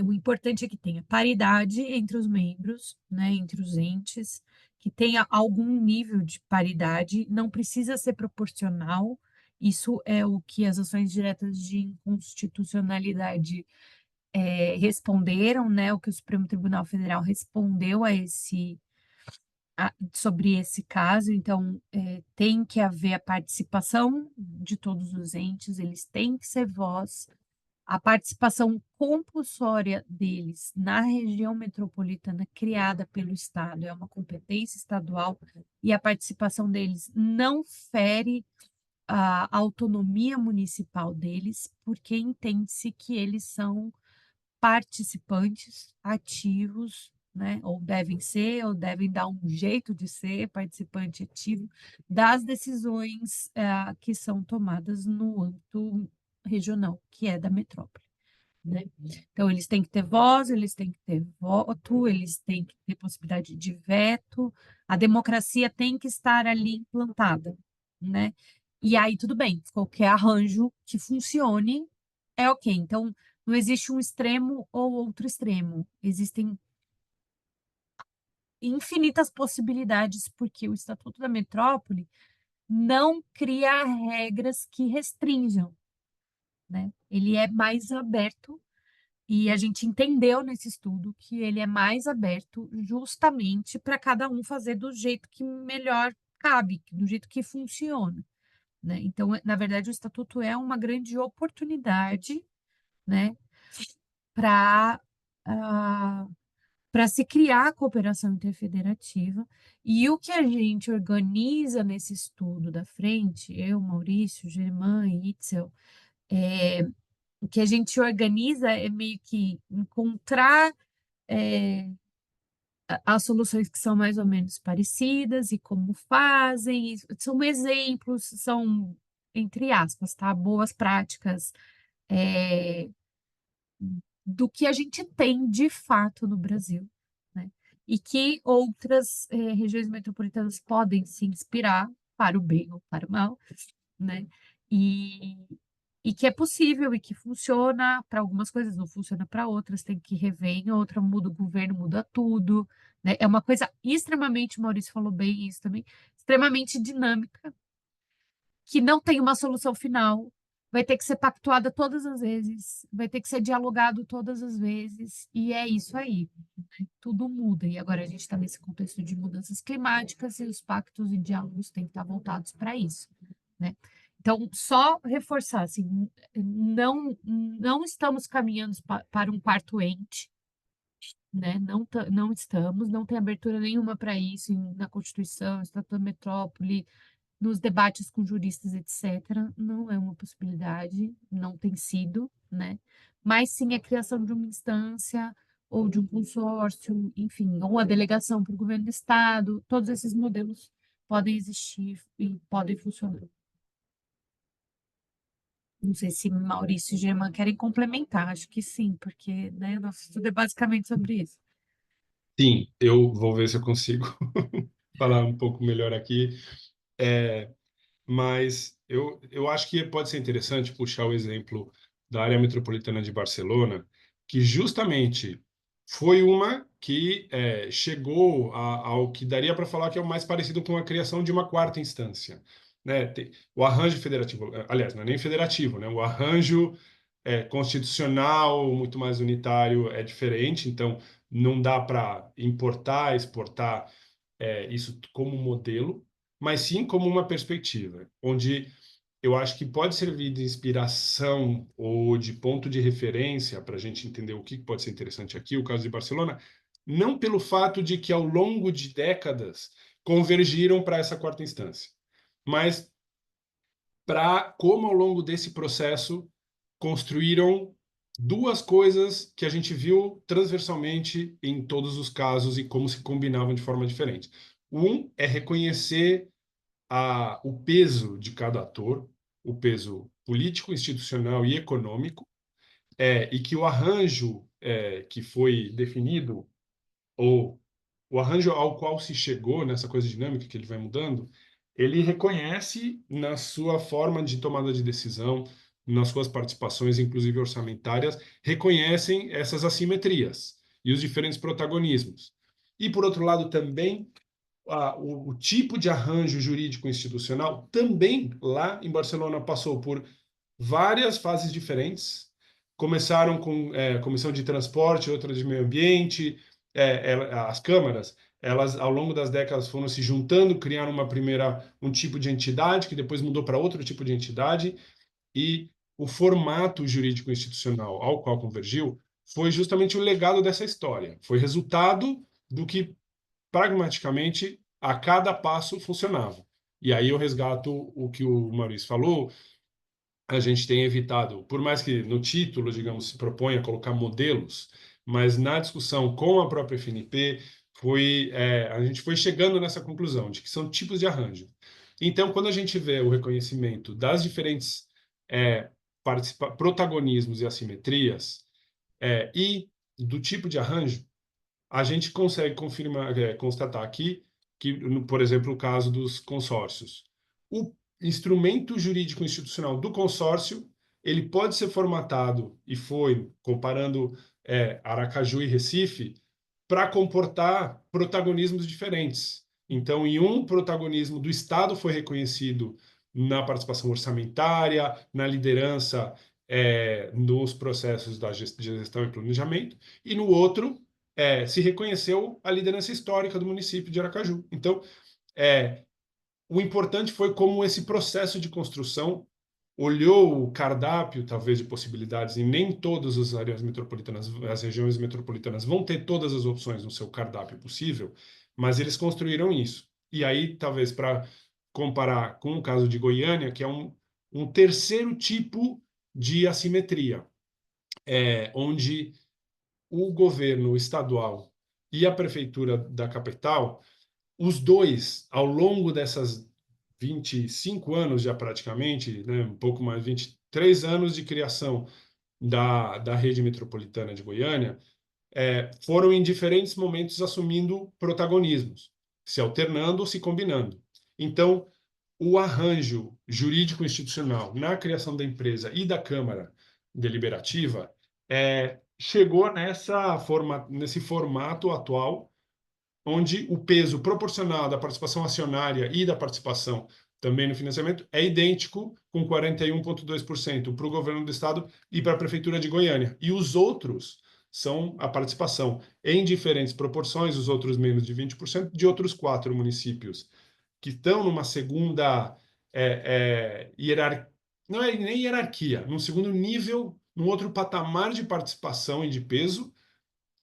O importante é que tenha paridade entre os membros, né, entre os entes, que tenha algum nível de paridade, não precisa ser proporcional. Isso é o que as ações diretas de inconstitucionalidade responderam, né, o que o Supremo Tribunal Federal respondeu a sobre esse caso, então tem que haver a participação de todos os entes, eles têm que ser voz, a participação compulsória deles na região metropolitana criada pelo Estado é uma competência estadual e a participação deles não fere a autonomia municipal deles, porque entende-se que eles são participantes ativos, né? Ou devem dar um jeito de ser participante ativo das decisões que são tomadas no âmbito regional, que é da metrópole, né? Então, eles têm que ter voz, eles têm que ter voto, eles têm que ter possibilidade de veto, a democracia tem que estar ali implantada, né? E aí, tudo bem, qualquer arranjo que funcione é ok. Então, não existe um extremo ou outro extremo. Existem infinitas possibilidades, porque o Estatuto da Metrópole não cria regras que restringam, né? Ele é mais aberto e a gente entendeu nesse estudo que ele é mais aberto justamente para cada um fazer do jeito que melhor cabe, do jeito que funciona, né? Então, na verdade, o Estatuto é uma grande oportunidade, né, para para se criar a cooperação interfederativa. E o que a gente organiza nesse estudo da frente, eu, Maurício, Germán e Itzel, o que a gente organiza é meio que encontrar as soluções que são mais ou menos parecidas e como fazem. São exemplos, são, entre aspas, tá? Boas práticas do que a gente tem de fato no Brasil, né? E que outras regiões metropolitanas podem se inspirar para o bem ou para o mal, né? E, e que é possível e que funciona para algumas coisas, não funciona para outras, tem que rever em outra, muda o governo, muda tudo, né? É uma coisa extremamente, o Maurício falou bem isso também, extremamente dinâmica, que não tem uma solução final, vai ter que ser pactuada todas as vezes, vai ter que ser dialogado todas as vezes, e é isso aí, né? Tudo muda. E agora a gente está nesse contexto de mudanças climáticas e os pactos e diálogos têm que estar voltados para isso, né? Então, só reforçar, assim, não estamos caminhando para um quarto ente, né? Não estamos, não tem abertura nenhuma para isso na Constituição, Estatuto da Metrópole, nos debates com juristas, etc., não é uma possibilidade, não tem sido, né? Mas sim a criação de uma instância ou de um consórcio, enfim, ou a delegação para o governo do estado, todos esses modelos podem existir e podem funcionar. Não sei se Maurício e Germán querem complementar, acho que sim, porque, né, nosso estudo é basicamente sobre isso. Sim, eu vou ver se eu consigo falar um pouco melhor aqui. Mas eu acho que pode ser interessante puxar o exemplo da área metropolitana de Barcelona, que justamente foi uma que chegou ao que daria para falar que é o mais parecido com a criação de uma quarta instância, né? O arranjo federativo, aliás, não é nem federativo, né? O arranjo constitucional, muito mais unitário, é diferente, então não dá para importar, exportar isso como modelo, mas sim como uma perspectiva, onde eu acho que pode servir de inspiração ou de ponto de referência para a gente entender o que pode ser interessante aqui, o caso de Barcelona, não pelo fato de que ao longo de décadas convergiram para essa quarta instância, mas para como ao longo desse processo construíram duas coisas que a gente viu transversalmente em todos os casos e como se combinavam de forma diferente. Um é reconhecer o peso de cada ator, o peso político, institucional e econômico, e que o arranjo que foi definido, ou o arranjo ao qual se chegou nessa coisa dinâmica que ele vai mudando, ele reconhece na sua forma de tomada de decisão, nas suas participações, inclusive orçamentárias, reconhecem essas assimetrias e os diferentes protagonismos. E, por outro lado, também o tipo de arranjo jurídico institucional também lá em Barcelona passou por várias fases diferentes. Começaram com comissão de transporte, outra de meio ambiente. As câmaras elas, ao longo das décadas, foram se juntando, criaram um tipo de entidade, que depois mudou para outro tipo de entidade, e o formato jurídico institucional ao qual convergiu foi justamente o legado dessa história. Foi resultado do que, pragmaticamente, a cada passo funcionava. E aí eu resgato o que o Maurício falou, a gente tem evitado, por mais que no título, digamos, se proponha colocar modelos, mas na discussão com a própria FNP, a gente foi chegando nessa conclusão de que são tipos de arranjo. Então, quando a gente vê o reconhecimento das diferentes protagonismos e assimetrias, e do tipo de arranjo, a gente consegue constatar aqui que, por exemplo, o caso dos consórcios. O instrumento jurídico institucional do consórcio, ele pode ser formatado, e foi, comparando Aracaju e Recife, para comportar protagonismos diferentes. Então, em um protagonismo do Estado foi reconhecido na participação orçamentária, na liderança nos processos de gestão e planejamento, e no outro se reconheceu a liderança histórica do município de Aracaju. Então, o importante foi como esse processo de construção olhou o cardápio, talvez, de possibilidades, e nem todas as áreas metropolitanas, as regiões metropolitanas vão ter todas as opções no seu cardápio possível, mas eles construíram isso. E aí, talvez, para comparar com o caso de Goiânia, que é um terceiro tipo de assimetria, onde o governo estadual e a prefeitura da capital, os dois, ao longo dessas 25 anos já praticamente, né, um pouco mais, 23 anos de criação da rede metropolitana de Goiânia, foram em diferentes momentos assumindo protagonismos, se alternando ou se combinando. Então, o arranjo jurídico-institucional na criação da empresa e da Câmara Deliberativa chegou nesse formato atual, onde o peso proporcional da participação acionária e da participação também no financiamento é idêntico, com 41,2% para o governo do estado e para a prefeitura de Goiânia. E os outros são a participação em diferentes proporções, os outros menos de 20%, de outros 4 municípios que estão numa segunda hierarquia, não é nem hierarquia, num segundo nível, num outro patamar de participação e de peso,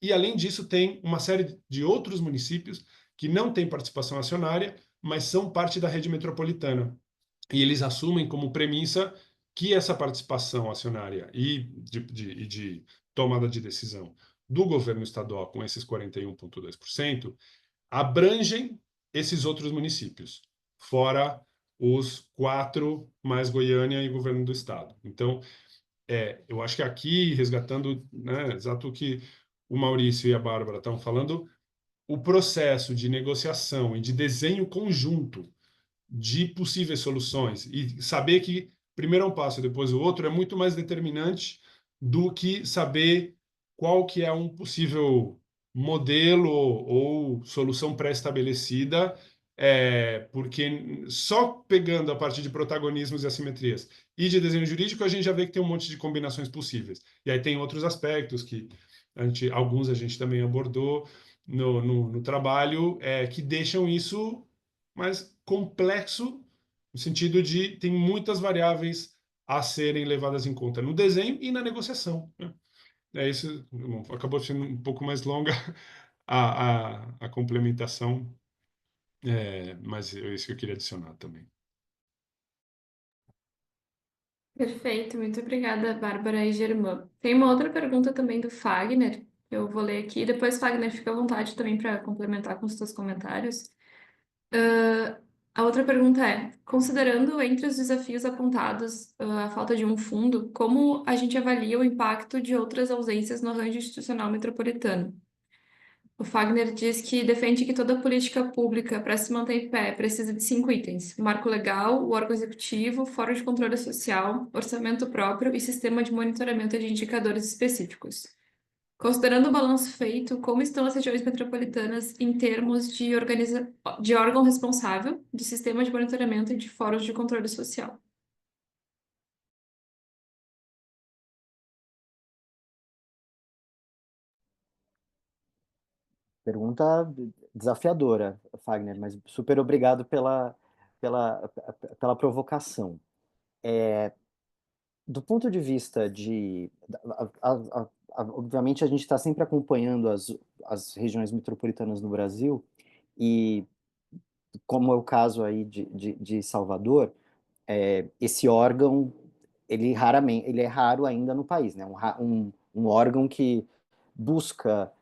e, além disso, tem uma série de outros municípios que não têm participação acionária, mas são parte da rede metropolitana. E eles assumem como premissa que essa participação acionária e de tomada de decisão do governo estadual, com esses 41,2%, abrangem esses outros municípios, fora os 4 mais Goiânia e governo do estado. Então, eu acho que aqui, resgatando, né, exato o que o Maurício e a Bárbara estão falando, o processo de negociação e de desenho conjunto de possíveis soluções e saber que primeiro é um passo, depois o outro, é muito mais determinante do que saber qual que é um possível modelo ou solução pré-estabelecida, porque só pegando a partir de protagonismos e assimetrias e de desenho jurídico, a gente já vê que tem um monte de combinações possíveis. E aí tem outros aspectos que alguns a gente também abordou no trabalho, que deixam isso mais complexo, no sentido de tem muitas variáveis a serem levadas em conta no desenho e na negociação, né? Isso, bom, acabou sendo um pouco mais longa a complementação, mas é isso que eu queria adicionar também. Perfeito, muito obrigada, Bárbara e Germã. Tem uma outra pergunta também do Fagner, que eu vou ler aqui. Depois, Fagner, fica à vontade também para complementar com os seus comentários. A outra pergunta é: considerando entre os desafios apontados, a falta de um fundo, como a gente avalia o impacto de outras ausências no arranjo institucional metropolitano? O Fagner diz que defende que toda política pública, para se manter em pé, precisa de 5 itens: o marco legal, o órgão executivo, fórum de controle social, orçamento próprio e sistema de monitoramento de indicadores específicos. Considerando o balanço feito, como estão as regiões metropolitanas em termos de órgão responsável, de sistema de monitoramento e de fóruns de controle social? Pergunta desafiadora, Fagner, mas super obrigado pela, pela provocação. Do ponto de vista de... obviamente, a gente está sempre acompanhando as regiões metropolitanas no Brasil, e como é o caso aí de Salvador, esse órgão, ele é raro ainda no país, né? Um órgão que busca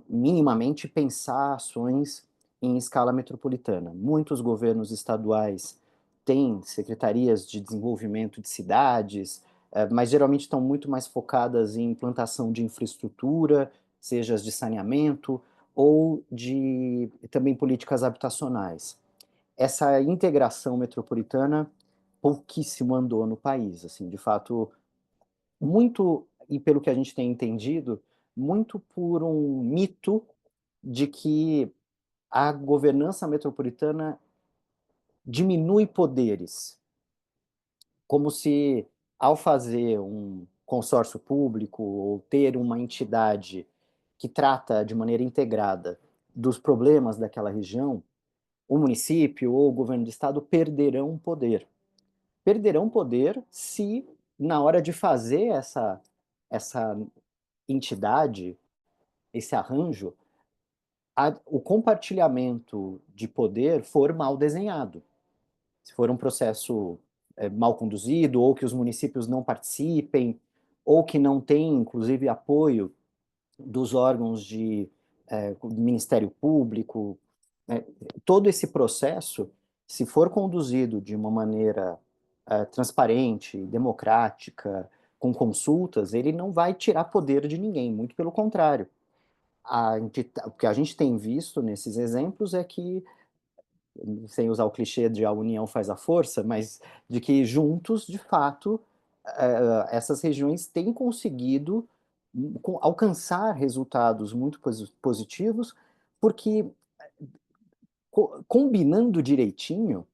minimamente pensar ações em escala metropolitana. Muitos governos estaduais têm secretarias de desenvolvimento de cidades, mas geralmente estão muito mais focadas em implantação de infraestrutura, seja as de saneamento ou de também políticas habitacionais. Essa integração metropolitana pouquíssimo andou no país, assim, de fato, muito, e pelo que a gente tem entendido, muito por um mito de que a governança metropolitana diminui poderes, como se, ao fazer um consórcio público ou ter uma entidade que trata de maneira integrada dos problemas daquela região, o município ou o governo do estado perderão poder. Perderão poder se, na hora de fazer essa entidade, esse arranjo, o compartilhamento de poder for mal desenhado. Se for um processo mal conduzido, ou que os municípios não participem, ou que não tem, inclusive, apoio dos órgãos do Ministério Público, né? Todo esse processo, se for conduzido de uma maneira transparente, democrática, com consultas, ele não vai tirar poder de ninguém, muito pelo contrário. O que a gente tem visto nesses exemplos é que, sem usar o clichê de a união faz a força, mas de que juntos, de fato, essas regiões têm conseguido alcançar resultados muito positivos, porque combinando direitinho,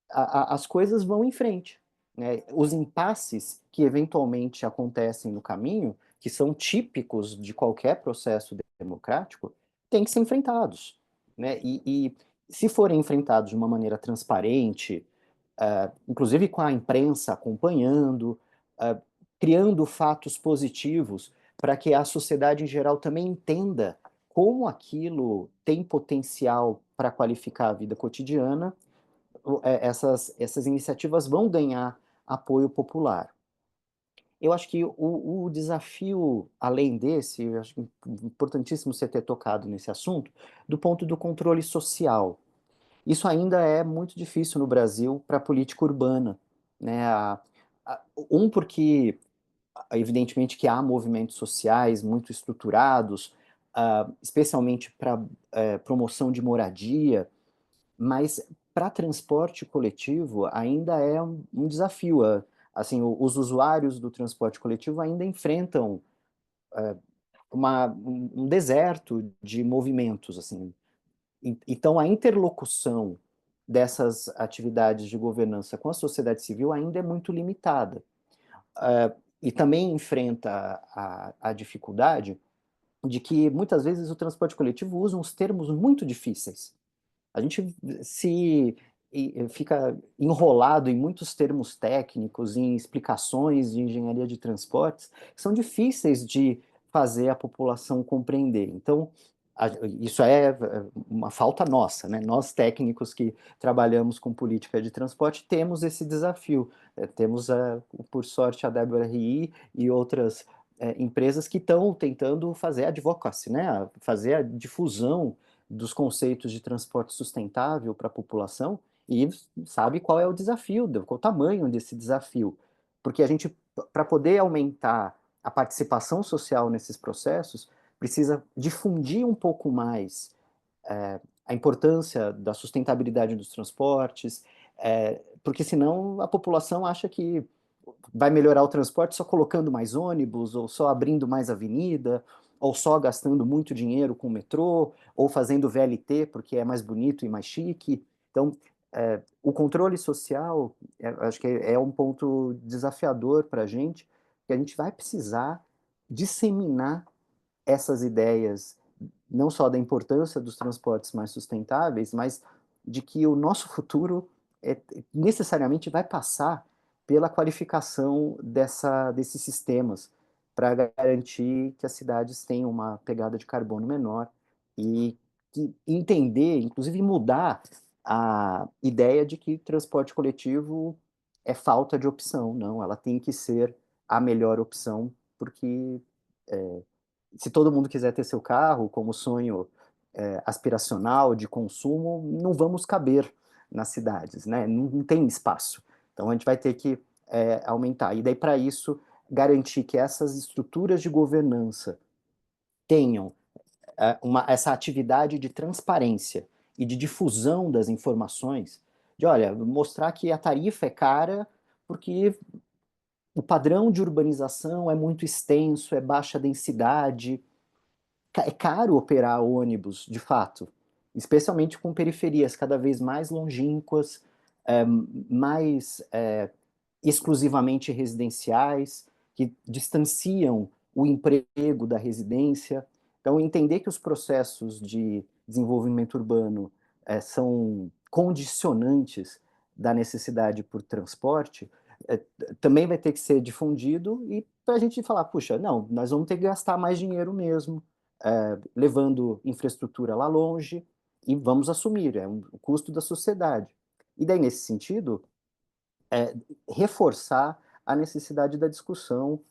as coisas vão em frente, né? Os impasses que eventualmente acontecem no caminho, que são típicos de qualquer processo democrático, têm que ser enfrentados, né? E se forem enfrentados de uma maneira transparente, inclusive com a imprensa acompanhando, uh, criando fatos positivos para que a sociedade em geral também entenda como aquilo tem potencial para qualificar a vida cotidiana, essas iniciativas vão ganhar apoio popular. Eu acho que o desafio, além desse, eu acho importantíssimo você ter tocado nesse assunto, do ponto do controle social. Isso ainda é muito difícil no Brasil para a política urbana, né? Porque, evidentemente, que há movimentos sociais muito estruturados, especialmente para promoção de moradia, mas para transporte coletivo ainda é um desafio. Assim, os usuários do transporte coletivo ainda enfrentam um deserto de movimentos, assim. Então, a interlocução dessas atividades de governança com a sociedade civil ainda é muito limitada. E também enfrenta a dificuldade de que, muitas vezes, o transporte coletivo usa uns termos muito difíceis. A gente fica enrolado em muitos termos técnicos, em explicações de engenharia de transportes, que são difíceis de fazer a população compreender. Então, isso é uma falta nossa, né? Nós técnicos que trabalhamos com política de transporte temos esse desafio. Temos, por sorte, a WRI e outras empresas que estão tentando fazer advocacy, né? Fazer a difusão dos conceitos de transporte sustentável para a população e sabe qual é o desafio, qual o tamanho desse desafio. Porque a gente, para poder aumentar a participação social nesses processos, precisa difundir um pouco mais a importância da sustentabilidade dos transportes, porque senão a população acha que vai melhorar o transporte só colocando mais ônibus, ou só abrindo mais avenida, ou só gastando muito dinheiro com o metrô, ou fazendo VLT porque é mais bonito e mais chique. Então, o controle social, acho que é um ponto desafiador para a gente vai precisar disseminar essas ideias não só da importância dos transportes mais sustentáveis, mas de que o nosso futuro necessariamente vai passar pela qualificação desses sistemas para garantir que as cidades tenham uma pegada de carbono menor e que entender, inclusive mudar a ideia de que transporte coletivo é falta de opção. Não, ela tem que ser a melhor opção, porque se todo mundo quiser ter seu carro como sonho aspiracional de consumo, não vamos caber nas cidades, né? Não tem espaço. Então a gente vai ter que aumentar. E daí, para isso, garantir que essas estruturas de governança tenham essa atividade de transparência e de difusão das informações, de, olha, mostrar que a tarifa é cara porque o padrão de urbanização é muito extenso, é baixa densidade, é caro operar ônibus, de fato, especialmente com periferias cada vez mais longínquas, mais exclusivamente residenciais, que distanciam o emprego da residência. Então, entender que os processos de desenvolvimento urbano são condicionantes da necessidade por transporte, também vai ter que ser difundido e para a gente falar, puxa, não, nós vamos ter que gastar mais dinheiro mesmo, levando infraestrutura lá longe e vamos assumir, é um custo da sociedade. E daí, nesse sentido, reforçar a necessidade da discussão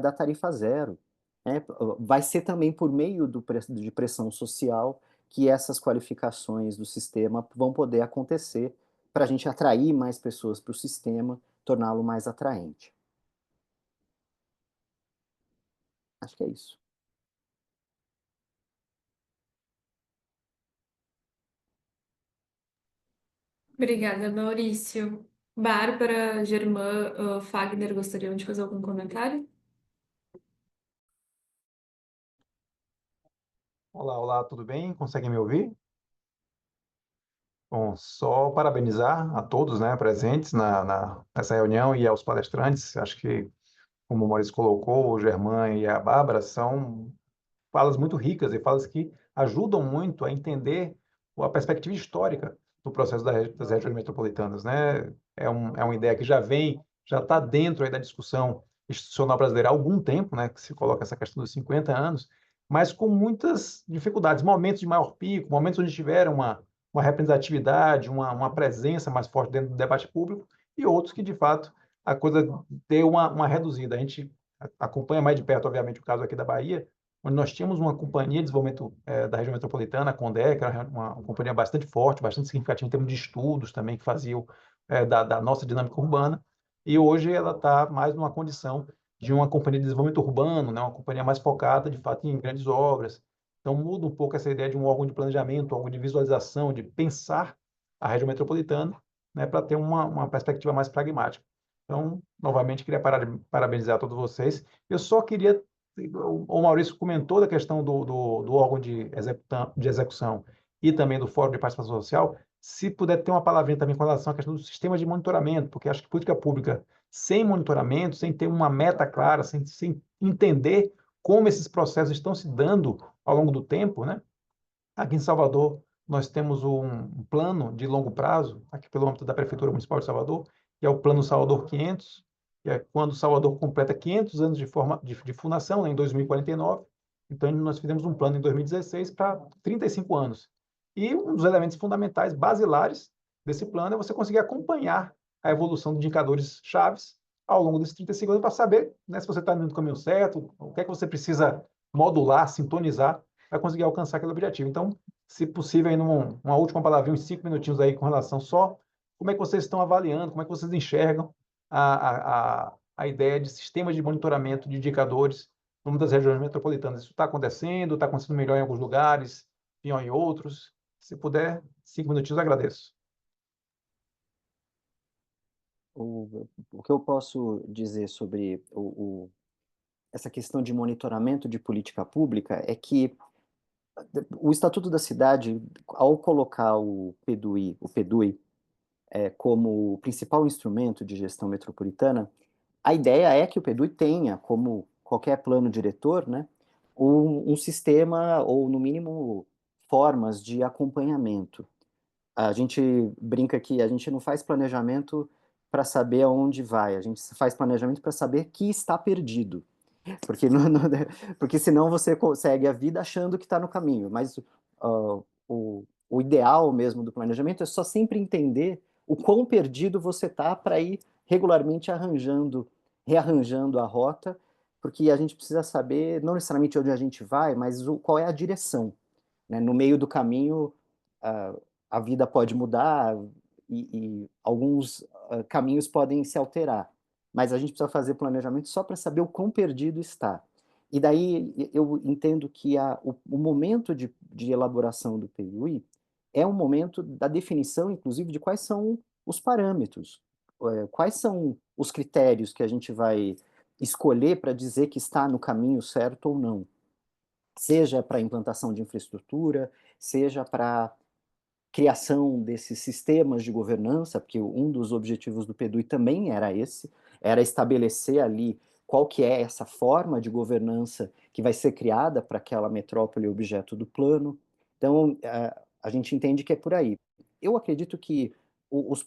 da tarifa zero. Né? Vai ser também por meio de pressão social que essas qualificações do sistema vão poder acontecer para a gente atrair mais pessoas para o sistema, torná-lo mais atraente. Acho que é isso. Obrigada, Maurício. Bárbara, Germã, Fagner, gostariam de fazer algum comentário? Olá, olá, tudo bem? Conseguem me ouvir? Bom, só parabenizar a todos, né, presentes nessa reunião e aos palestrantes. Acho que, como o Maurício colocou, o Germán e a Bárbara são falas muito ricas e falas que ajudam muito a entender a perspectiva histórica do processo das regiões metropolitanas, né? É uma ideia que já está dentro aí da discussão institucional brasileira há algum tempo, né? Que se coloca essa questão dos 50 anos, mas com muitas dificuldades, momentos de maior pico, momentos onde tiveram uma representatividade, uma presença mais forte dentro do debate público, e outros que, de fato, a coisa deu uma reduzida. A gente acompanha mais de perto, obviamente, o caso aqui da Bahia, onde nós tínhamos uma companhia de desenvolvimento da região metropolitana, a Condé, que era uma companhia bastante forte, bastante significativa em termos de estudos também, que faziam da nossa dinâmica urbana, e hoje ela está mais numa condição de uma companhia de desenvolvimento urbano, né, uma companhia mais focada, de fato, em grandes obras. Então, muda um pouco essa ideia de um órgão de planejamento, um órgão de visualização, de pensar a região metropolitana, né, para ter uma perspectiva mais pragmática. Então, novamente, queria parabenizar todos vocês. Eu só queria o Maurício comentou da questão do órgão de execução e também do Fórum de Participação Social, se puder ter uma palavrinha também com relação à questão do sistema de monitoramento, porque acho que política pública sem monitoramento, sem ter uma meta clara, sem entender como esses processos estão se dando ao longo do tempo, né? Aqui em Salvador, nós temos um plano de longo prazo, aqui pelo âmbito da Prefeitura Municipal de Salvador, que é o Plano Salvador 500, que é quando Salvador completa 500 anos de fundação, né, em 2049. Então, nós fizemos um plano em 2016 para 35 anos. E um dos elementos fundamentais, basilares desse plano é você conseguir acompanhar a evolução de indicadores chaves ao longo desses 35 anos para saber, né, se você está indo no caminho certo, o que é que você precisa modular, sintonizar para conseguir alcançar aquele objetivo. Então, se possível, aí uma última palavrinha, uns 5 minutinhos aí com relação só, como é que vocês estão avaliando, como é que vocês enxergam a ideia de sistemas de monitoramento de indicadores numa das regiões metropolitanas. Isso está acontecendo melhor em alguns lugares, pior em outros. Se puder, 5 minutinhos, agradeço. O que eu posso dizer sobre essa questão de monitoramento de política pública é que o Estatuto da Cidade, ao colocar o PEDUI como o principal instrumento de gestão metropolitana, a ideia é que o PEDUI tenha, como qualquer plano diretor, né, um sistema, ou no mínimo formas de acompanhamento. A gente brinca que a gente não faz planejamento para saber aonde vai, a gente faz planejamento para saber que está perdido. Porque, porque senão você consegue a vida achando que está no caminho. Mas o ideal mesmo do planejamento é só sempre entender o quão perdido você está para ir regularmente rearranjando a rota, porque a gente precisa saber, não necessariamente onde a gente vai, mas qual é a direção. Né? No meio do caminho, a, a vida pode mudar e alguns caminhos podem se alterar, mas a gente precisa fazer planejamento só para saber o quão perdido está. E daí eu entendo que o momento de elaboração do PUI é um momento da definição, inclusive, de quais são os parâmetros, quais são os critérios que a gente vai escolher para dizer que está no caminho certo ou não. Seja para implantação de infraestrutura, seja para criação desses sistemas de governança, porque um dos objetivos do PDUI também era esse, era estabelecer ali qual que é essa forma de governança que vai ser criada para aquela metrópole objeto do plano. Então, a gente entende que é por aí. Eu acredito que os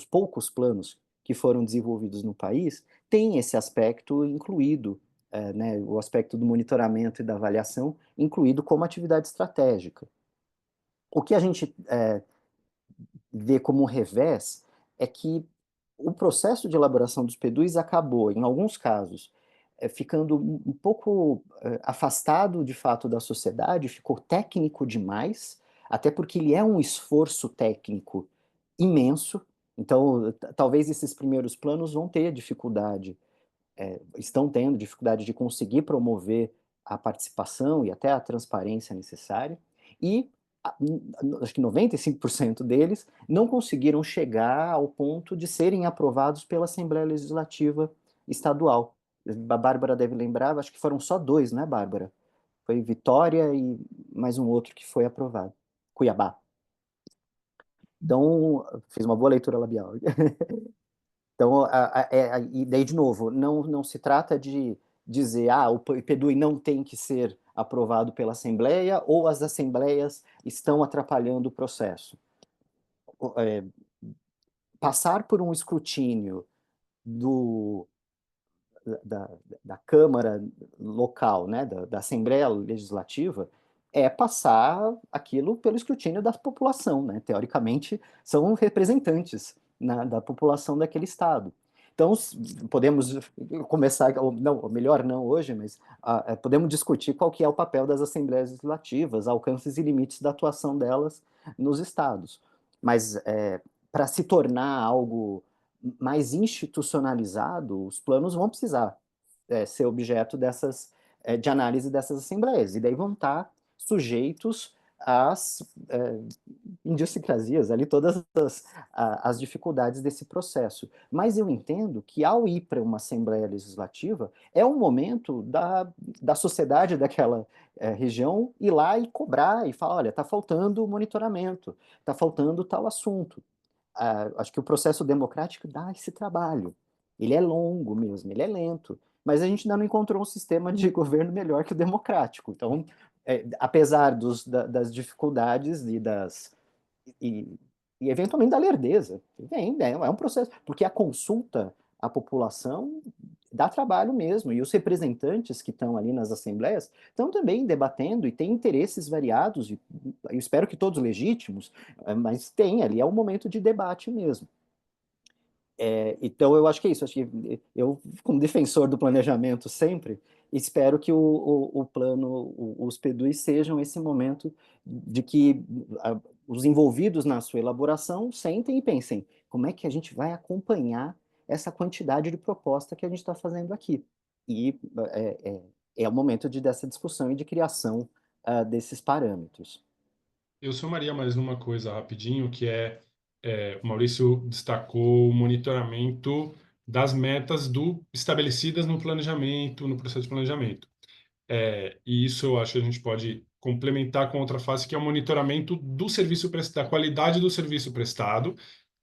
poucos planos que foram desenvolvidos no país têm esse aspecto incluído, né, o aspecto do monitoramento e da avaliação incluído como atividade estratégica. O que a gente vê como revés é que o processo de elaboração dos PDUIs acabou, em alguns casos, ficando um pouco afastado de fato da sociedade, ficou técnico demais, até porque ele é um esforço técnico imenso. Então, talvez esses primeiros planos vão ter dificuldade, estão tendo dificuldade de conseguir promover a participação e até a transparência necessária, e acho que 95% deles não conseguiram chegar ao ponto de serem aprovados pela Assembleia Legislativa Estadual. A Bárbara deve lembrar, acho que foram só 2, né, Bárbara? Foi Vitória e mais um outro que foi aprovado, Cuiabá. Então, fiz uma boa leitura labial. Então, e daí, de novo, não se trata de dizer, o PDUI não tem que ser aprovado pela Assembleia ou as assembleias estão atrapalhando o processo. Passar por um escrutínio da Câmara local, né, da Assembleia Legislativa, é passar aquilo pelo escrutínio da população, né? Teoricamente, são representantes da população daquele estado. Então, podemos começar, não, melhor não hoje, mas podemos discutir qual que é o papel das assembleias legislativas, alcances e limites da atuação delas nos estados. Mas para se tornar algo mais institucionalizado, os planos vão precisar ser objeto de análise dessas assembleias, e daí vão estar sujeitos às idiosincrasias, ali todas as dificuldades desse processo. Mas eu entendo que ao ir para uma Assembleia Legislativa, é um momento da sociedade daquela região ir lá e cobrar, e falar, olha, está faltando monitoramento, está faltando tal assunto. Acho que o processo democrático dá esse trabalho. Ele é longo mesmo, ele é lento, mas a gente ainda não encontrou um sistema de governo melhor que o democrático. Então, apesar das dificuldades e eventualmente da lerdeza, é um processo, porque a consulta à população dá trabalho mesmo, e os representantes que estão ali nas assembleias estão também debatendo e têm interesses variados, e eu espero que todos legítimos, mas tem ali, é um momento de debate mesmo. Então eu acho que é isso, acho que eu, como defensor do planejamento sempre, espero que o plano, os PDUIs sejam esse momento de que os envolvidos na sua elaboração sentem e pensem, como é que a gente vai acompanhar essa quantidade de proposta que a gente está fazendo aqui? E é o momento dessa discussão e de criação desses parâmetros. Eu somaria mais uma coisa rapidinho, que o Maurício destacou o monitoramento das metas estabelecidas no planejamento, no processo de planejamento. E isso eu acho que a gente pode complementar com outra fase, que é o monitoramento do serviço da qualidade do serviço prestado,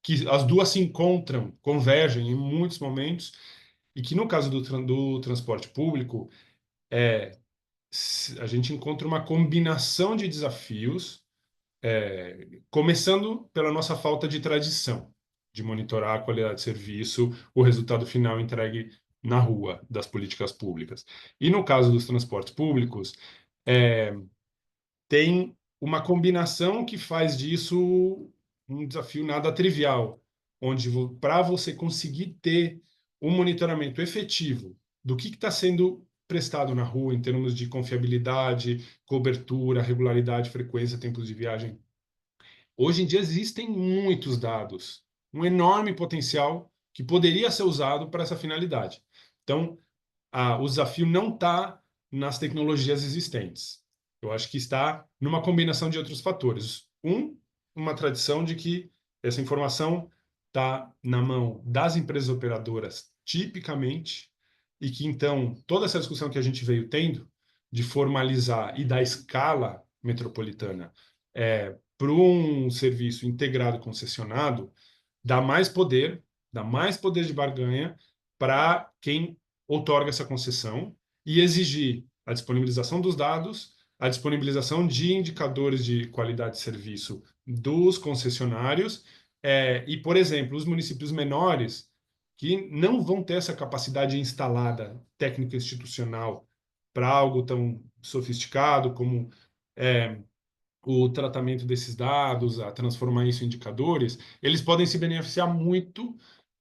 que as duas se encontram, convergem em muitos momentos, e que no caso do transporte público, a gente encontra uma combinação de desafios, começando pela nossa falta de tradição de monitorar a qualidade de serviço, o resultado final entregue na rua das políticas públicas. E no caso dos transportes públicos, tem uma combinação que faz disso um desafio nada trivial, onde para você conseguir ter um monitoramento efetivo do que está sendo prestado na rua em termos de confiabilidade, cobertura, regularidade, frequência, tempos de viagem. Hoje em dia existem muitos dados, um enorme potencial que poderia ser usado para essa finalidade. Então, o desafio não está nas tecnologias existentes. Eu acho que está numa combinação de outros fatores. Uma tradição de que essa informação está na mão das empresas operadoras, tipicamente, e que, então, toda essa discussão que a gente veio tendo de formalizar e dar escala metropolitana para um serviço integrado concessionado, dá mais poder de barganha para quem outorga essa concessão e exigir a disponibilização dos dados, a disponibilização de indicadores de qualidade de serviço dos concessionários, e, por exemplo, os municípios menores que não vão ter essa capacidade instalada técnica institucional para algo tão sofisticado como o tratamento desses dados, a transformar isso em indicadores, eles podem se beneficiar muito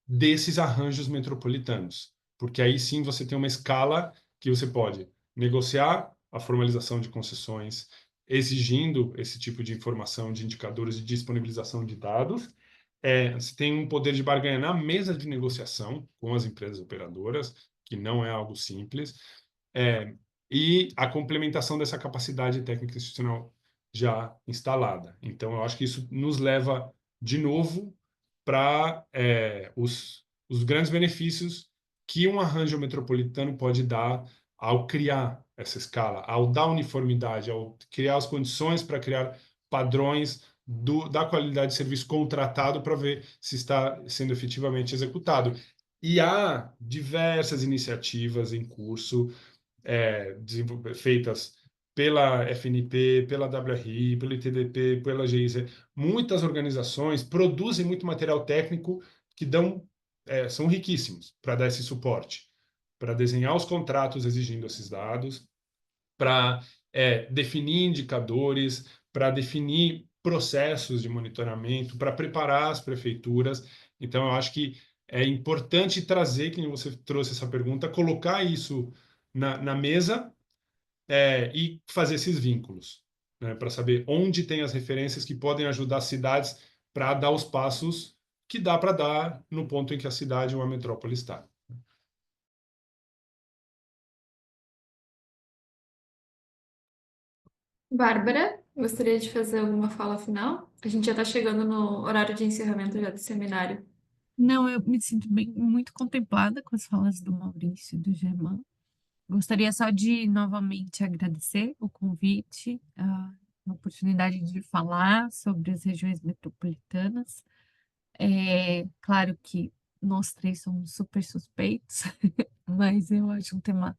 desses arranjos metropolitanos, porque aí sim você tem uma escala que você pode negociar a formalização de concessões, exigindo esse tipo de informação, de indicadores de disponibilização de dados. Você tem um poder de barganha na mesa de negociação com as empresas operadoras, que não é algo simples, e a complementação dessa capacidade técnica institucional já instalada. Então, eu acho que isso nos leva, de novo, para os grandes benefícios que um arranjo metropolitano pode dar ao criar essa escala, ao dar uniformidade, ao criar as condições para criar padrões da qualidade de serviço contratado para ver se está sendo efetivamente executado. E há diversas iniciativas em curso, feitas pela FNP, pela WRI, pelo ITDP, pela GIZ. Muitas organizações produzem muito material técnico que são riquíssimos para dar esse suporte, para desenhar os contratos exigindo esses dados, para definir indicadores, para definir processos de monitoramento, para preparar as prefeituras. Então, eu acho que é importante trazer, que você trouxe essa pergunta, colocar isso na mesa e fazer esses vínculos, né, para saber onde tem as referências que podem ajudar as cidades para dar os passos que dá para dar no ponto em que a cidade ou a metrópole está. Bárbara, gostaria de fazer alguma fala final? A gente já está chegando no horário de encerramento já do seminário. Não, eu me sinto muito contemplada com as falas do Maurício e do Germán. Gostaria só de novamente agradecer o convite, a oportunidade de falar sobre as regiões metropolitanas. Claro que nós três somos super suspeitos, mas eu acho um tema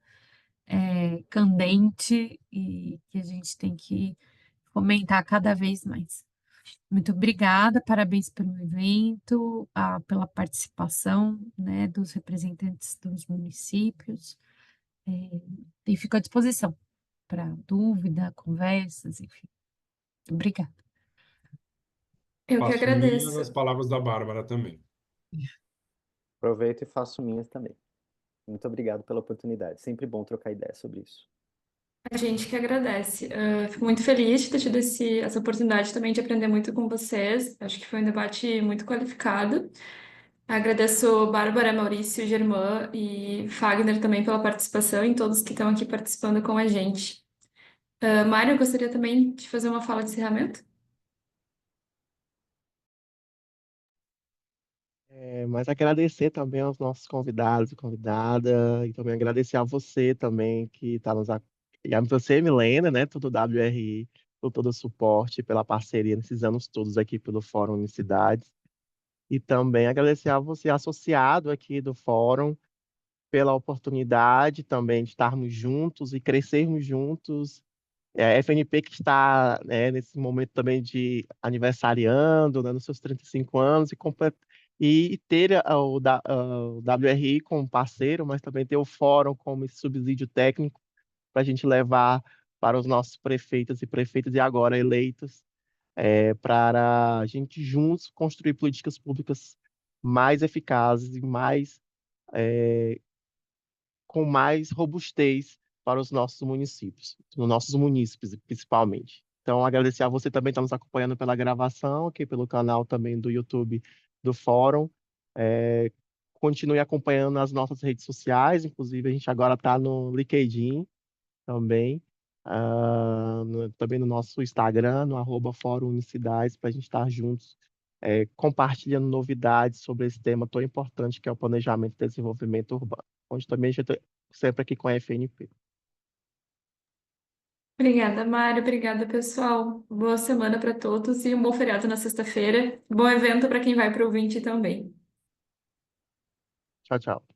candente e que a gente tem que fomentar cada vez mais. Muito obrigada, parabéns pelo evento, pela participação, né, dos representantes dos municípios, e fico à disposição para dúvida, conversas, enfim. Obrigada. Eu que Faço minhas agradeço. as palavras da Bárbara também. Aproveito e faço minhas também. Muito obrigado pela oportunidade. Sempre bom trocar ideia sobre isso. A gente que agradece. Fico muito feliz de ter tido essa oportunidade também de aprender muito com vocês. Acho que foi um debate muito qualificado. Agradeço Bárbara, Maurício, Germán e Fagner também pela participação e todos que estão aqui participando com a gente. Mário, eu gostaria também de fazer uma fala de encerramento. Mas agradecer também aos nossos convidados e convidada, e também agradecer a você também que está e a você, Milena, né, todo o WRI, por todo o suporte, pela parceria nesses anos todos aqui pelo Fórum Unicidades. E também agradecer a você, associado aqui do Fórum, pela oportunidade também de estarmos juntos e crescermos juntos. A FNP que está, né, nesse momento também de aniversariando, né, nos seus 35 anos, e ter o WRI como parceiro, mas também ter o fórum como esse subsídio técnico para a gente levar para os nossos prefeitos e prefeitas e agora eleitos, para a gente juntos construir políticas públicas mais eficazes e com mais robustez para os nossos municípios, nos nossos munícipes, principalmente. Então, agradecer a você também que está nos acompanhando pela gravação, aqui pelo canal também do YouTube do Fórum. Continue acompanhando nas nossas redes sociais, inclusive a gente agora está no LinkedIn também, também no nosso Instagram, no @Fórum Unicidades, para a gente estar juntos, compartilhando novidades sobre esse tema tão importante que é o planejamento e desenvolvimento urbano, onde também a gente está sempre aqui com a FNP. Obrigada, Mário. Obrigada, pessoal. Boa semana para todos e um bom feriado na sexta-feira. Bom evento para quem vai para o 20 também. Tchau, tchau.